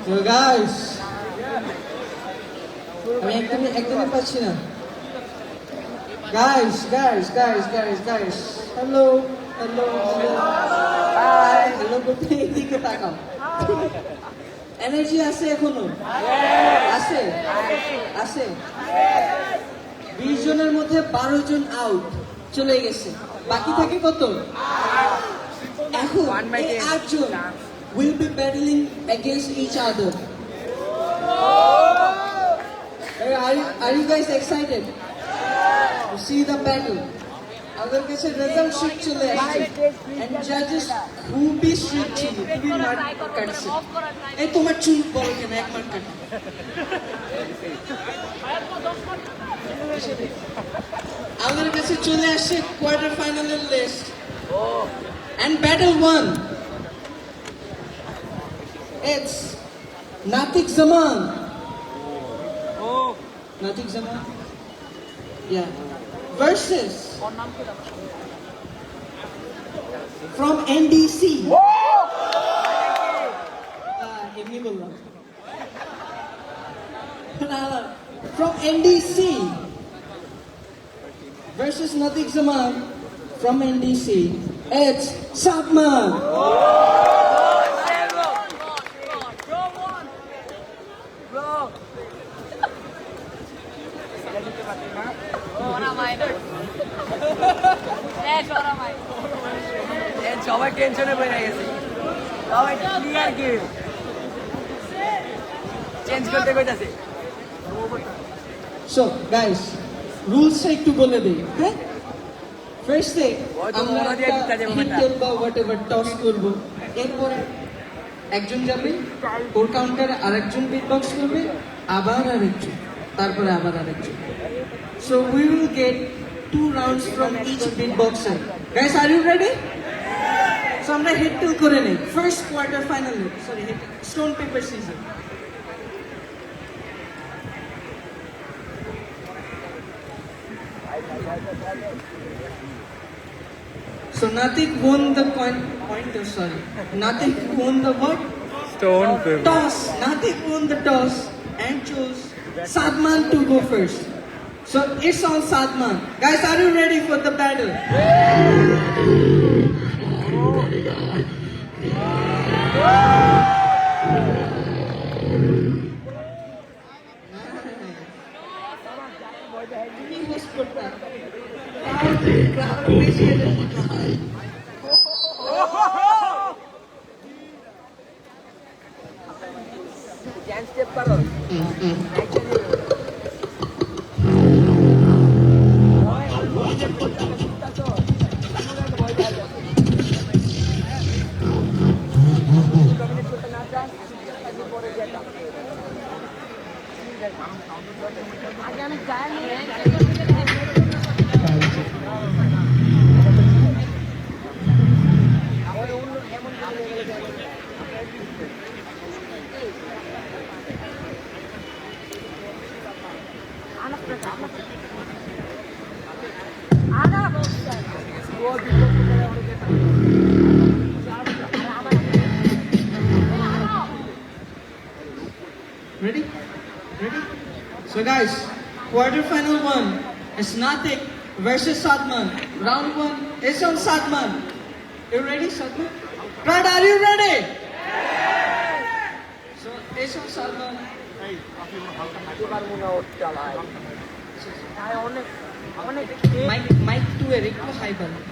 Speaker 6: So guys, আমি একদমই পাচ্ছি না। Guys, hello, hi, hello, দিকে তাকাও। এনার্জি আছে এখনো? আছে। 20 জনের মধ্যে 12 জন আউট চলে গেছে, বাকি থাকে কত? এখন এই 8 জন will be battling against each other. Are you guys excited to see the battle? আমাদের কাছে রেজাল্ট শিট চলে আসছে and judges খুবই স্ট্রিক্ট ছিল, খুবই মার কাটছে। এই তোমার চুল বড় কেন, এক মার কাটে। আমাদের কাছে চলে আসছে কোয়ার্টার ফাইনালের list and battle 1. It's Natik Zaman. Natik Zaman? Yeah. Versus from NDC. এমনি বললাম। From NDC versus Natik Zaman from NDC. It's Sadman.
Speaker 3: সবাই টেনশনে পড়ে গেছে, সবাই ক্লিয়ার কি চেঞ্জ করতে কইতাছে।
Speaker 6: So guys, rules একটু বলে দেই, হ্যাঁ? First day আমরা একটা hit খেলবো, whatever toss করব, এরপরে একজন যাবে, ওর কাউন্টারে আরেকজন বিট বক্স করবে, আবার আরেকজন, তারপরে আবার আরেকজন। So we will get 2 rounds from each beatboxer. Guys, are you ready? So আমরা head till করে নেই। First quarter final, sorry, stone paper scissors. So Natik won the pointer, sorry. Natik won the what?
Speaker 2: Stone paper.
Speaker 6: Toss. Natik won the toss and chose Sadman to go first. So it's on Sadman. Guys, are you ready for the battle?
Speaker 3: Chance tap করো।
Speaker 6: Ready? So guys, quarterfinal 1 is Natik versus Sadman. Round 1 is on Sadman. You ready, Salman? Brad, are you ready? So, eso, Salman. Mic 2 এর একটু high বাড়ান।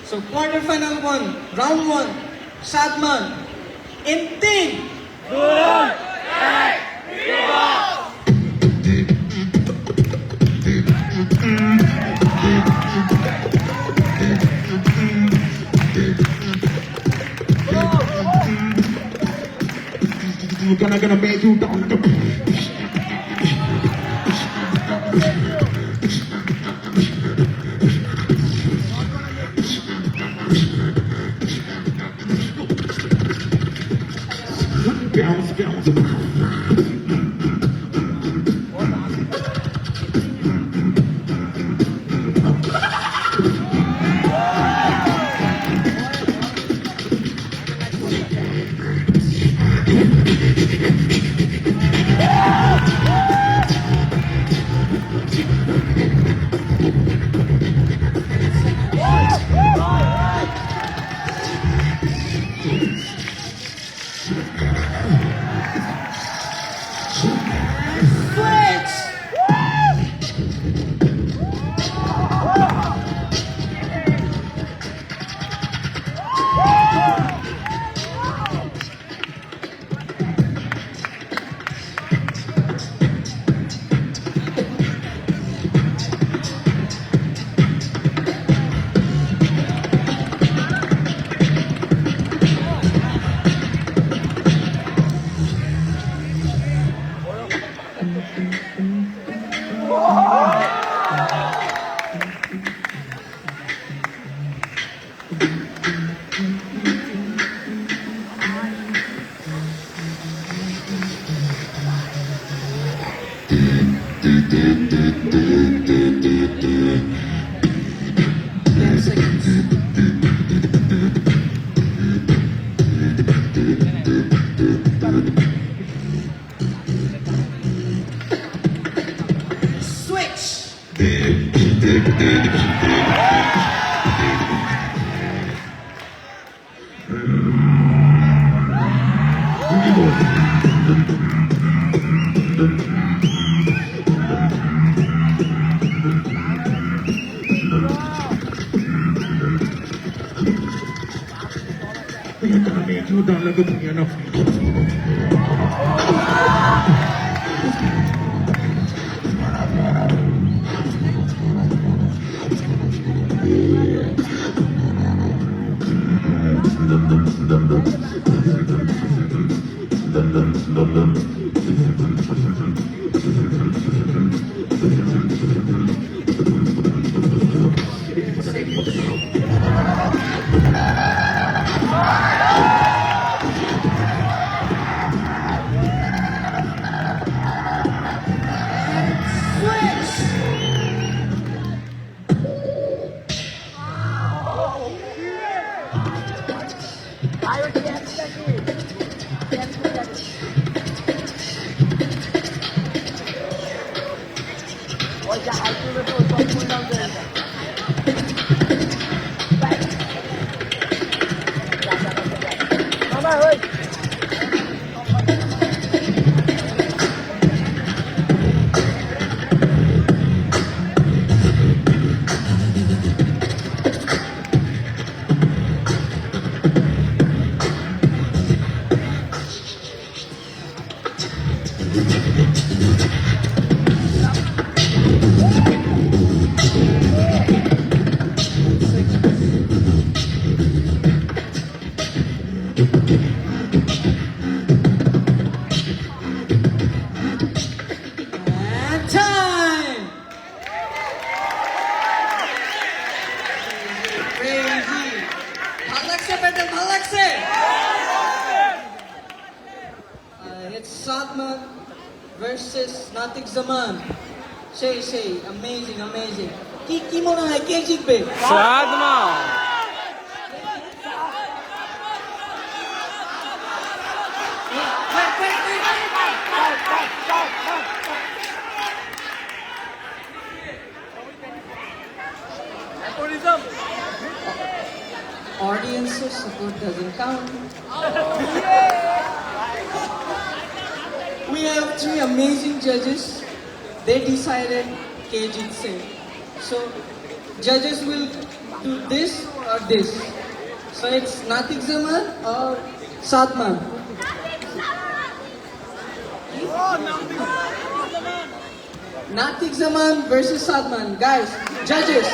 Speaker 6: So quarterfinal 1, round 1, Salman, in 3,
Speaker 5: gonna make you down. Bounce, bounce.
Speaker 6: switch. Switch.
Speaker 5: Gonna make you down like a piano. And time. Crazy. ভাল লাগছে প্যাটেল, ভাল লাগছে? It's Salman versus Natik Zaman. সেই amazing, amazing. কি মনে হয় কে জিতবে? Wait.
Speaker 1: Producer support doesn't count.
Speaker 6: We have three amazing judges. They decided KG Singh. So judges will do this or this. So it's Natik Zaman or Sadman. Natik Zaman versus Sadman. Guys, judges,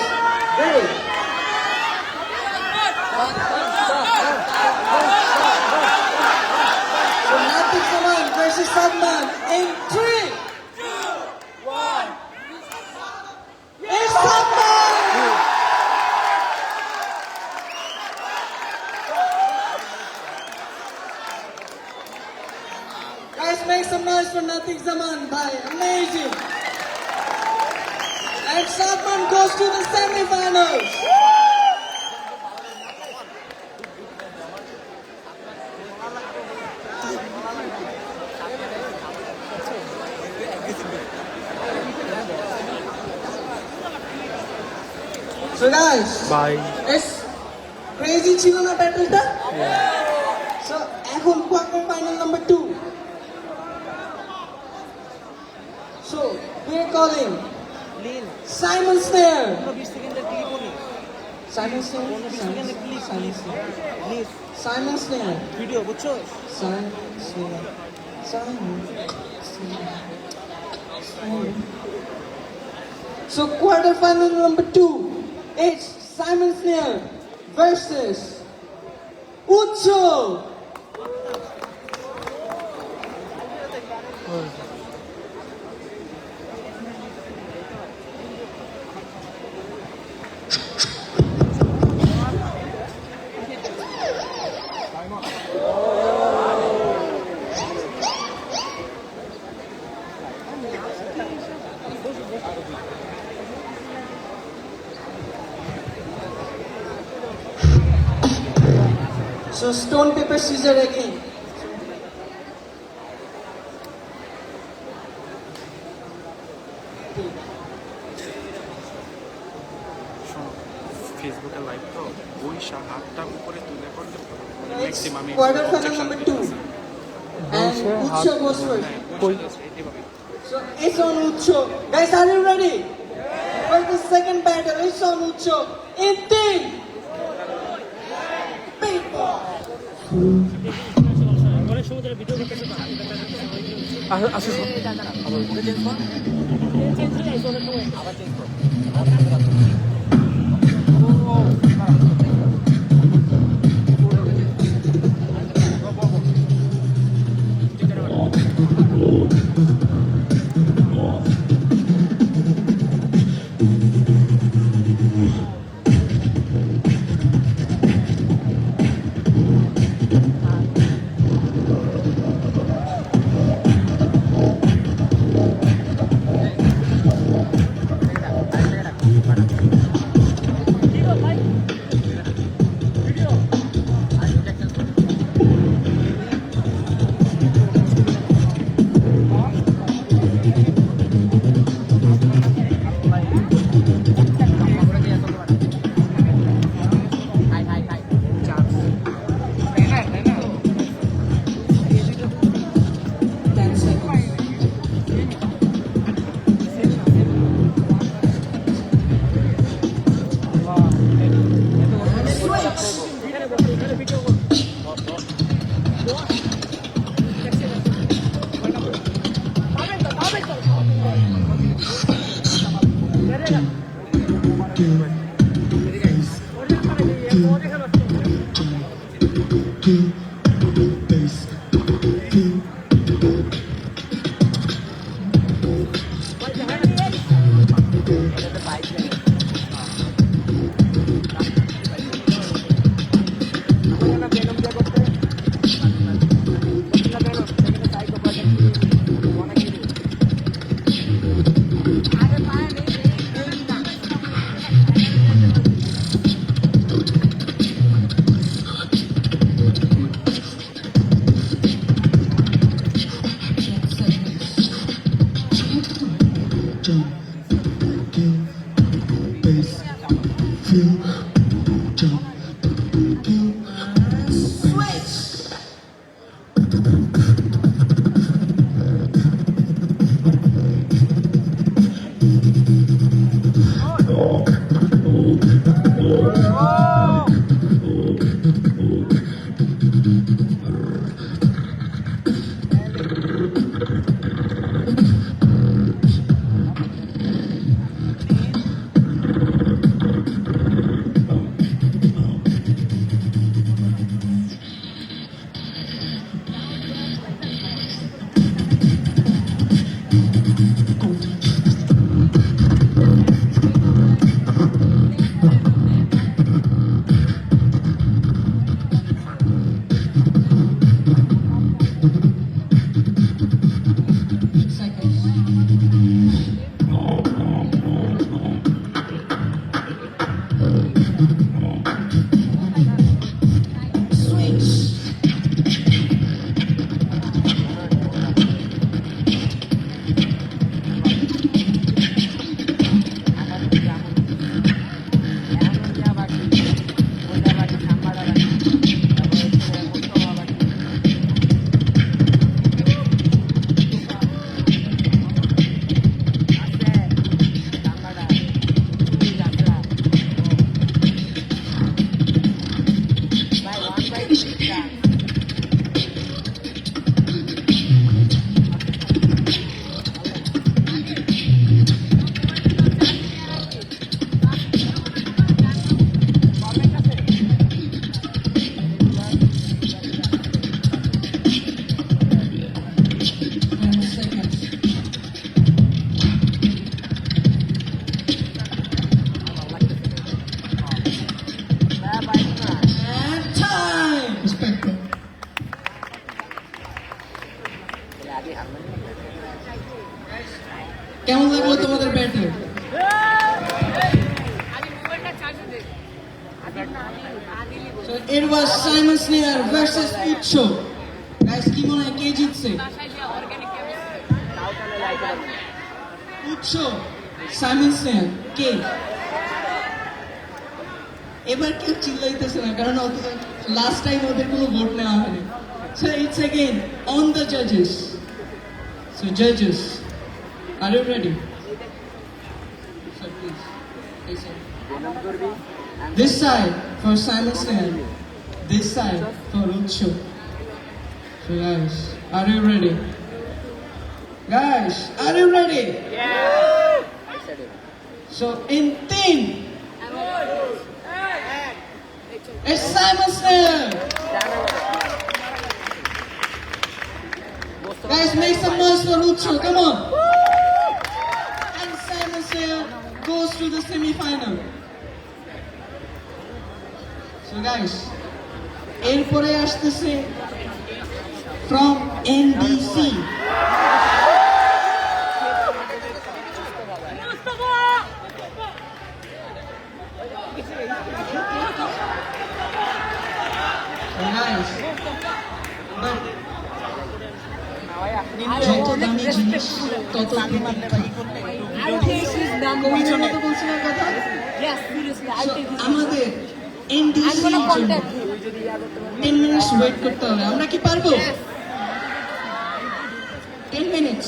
Speaker 6: ready? So Natik Zaman versus Sadman in 3, 2, 1. It's Sadman! Guys, make some noise for Natik Zaman. Bye. Amazing. And Sadman goes to the semi-finals. So guys,
Speaker 2: bye
Speaker 6: it's crazy ছিল না ব্যাটলটা? So এখন quarter final number 2. So we're calling Simon Snare. Simon Snare. Simon Snare.
Speaker 3: Video বুঝছো
Speaker 6: Simon Snare. Simon Snare. So quarter final number 2. It's Simon Snare versus Ucho. So stone, paper, scissor again.
Speaker 8: ফেসবুকে live তো ওই হাতটা উপরে তুলে করলে
Speaker 6: It's quarter final number 2. And Ucho goes first. So it's on Ucho. Guys, are you ready? For the second battle, it's on Ucho. In 3, people.
Speaker 4: অনেক সময় ধরে ভিডিও করতেছে না
Speaker 2: আসো
Speaker 4: চেঞ্জ হয়ে যাইছে অনেক সময়
Speaker 7: Jump, feel, jump,
Speaker 6: seconds. And time.
Speaker 5: Respect.
Speaker 6: কেমন লাগলো তোমাদের ব্যাটে? So it was Simon Snair versus Ucho. Guys, কি মনে হয় কে জিতছে? Ucho, Simon Snair, কে? এবার কেউ চিল্লাইতেছে না কারণ লাস্ট টাইম ওদের কোনো ভোট নেওয়া হয়নি। So it's again on the judges. So judges, are you ready? Sir, please. Hey, sir. This side for Simon Snair, this side for Ucho. So guys, are you ready? Guys, are you ready? Yeah. So in team, it's Simon Snair. Guys, make some noise for Ucho. Come on. And Simon Snair goes to the semi-final. So guys, এরপরে আসতেছে from NDC. So guys, যত দামি জিনিস তত পিছনে তো বলছিলাম কথা। So, আমাদের NDC এর জন্য 10 minutes ওয়েট করতে হবে। আমরা কি পারবো? 10 minutes.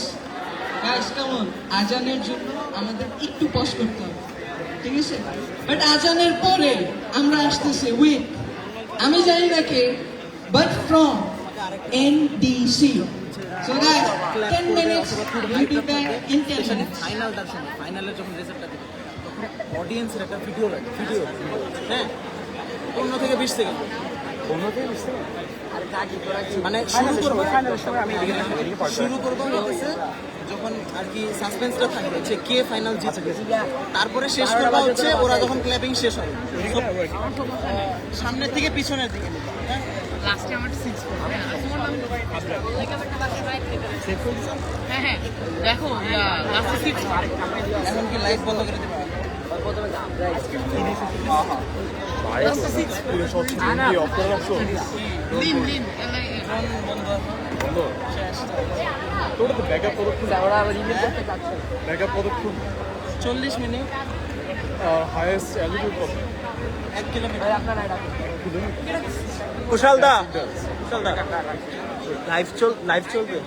Speaker 6: Guys, come on. আজানের জন্য আমাদের একটু পজ করতে হবে। ঠিক আছে? বাট আজানের পরে আমরা আসতেছি উইথ আমি জানি না কে but from NDC. So guys, 10 minutes. We'll be back in 10 minutes.
Speaker 3: ফাইনালের যখন রেজাল্টটা দিবে তখন অডিয়েন্সের একটা ভিডিও হ্যাঁ 15 থেকে 20 সেকেন্ড মানে শুরু করবো হচ্ছে যখন আর কি সাসপেন্সটা থাকবে যে কে ফাইনাল জিতবে তারপরে শেষ করবো হচ্ছে ওরা যখন ক্ল্যাপিং শেষ হবে সামনের থেকে পিছনের দিকে হ্যাঁ লাস্টে আমার 6 হ্যাঁ দেখো লাস্টে 6 এখন কি লাইভ বন্ধ করে দেবে
Speaker 8: পদক্ষেপ
Speaker 3: 40 মিনিট
Speaker 8: হাইয়েস্ট অ্যালিটিউড কত
Speaker 3: 1 কিলোমিটার
Speaker 2: কুশালদা লাইভ চলবে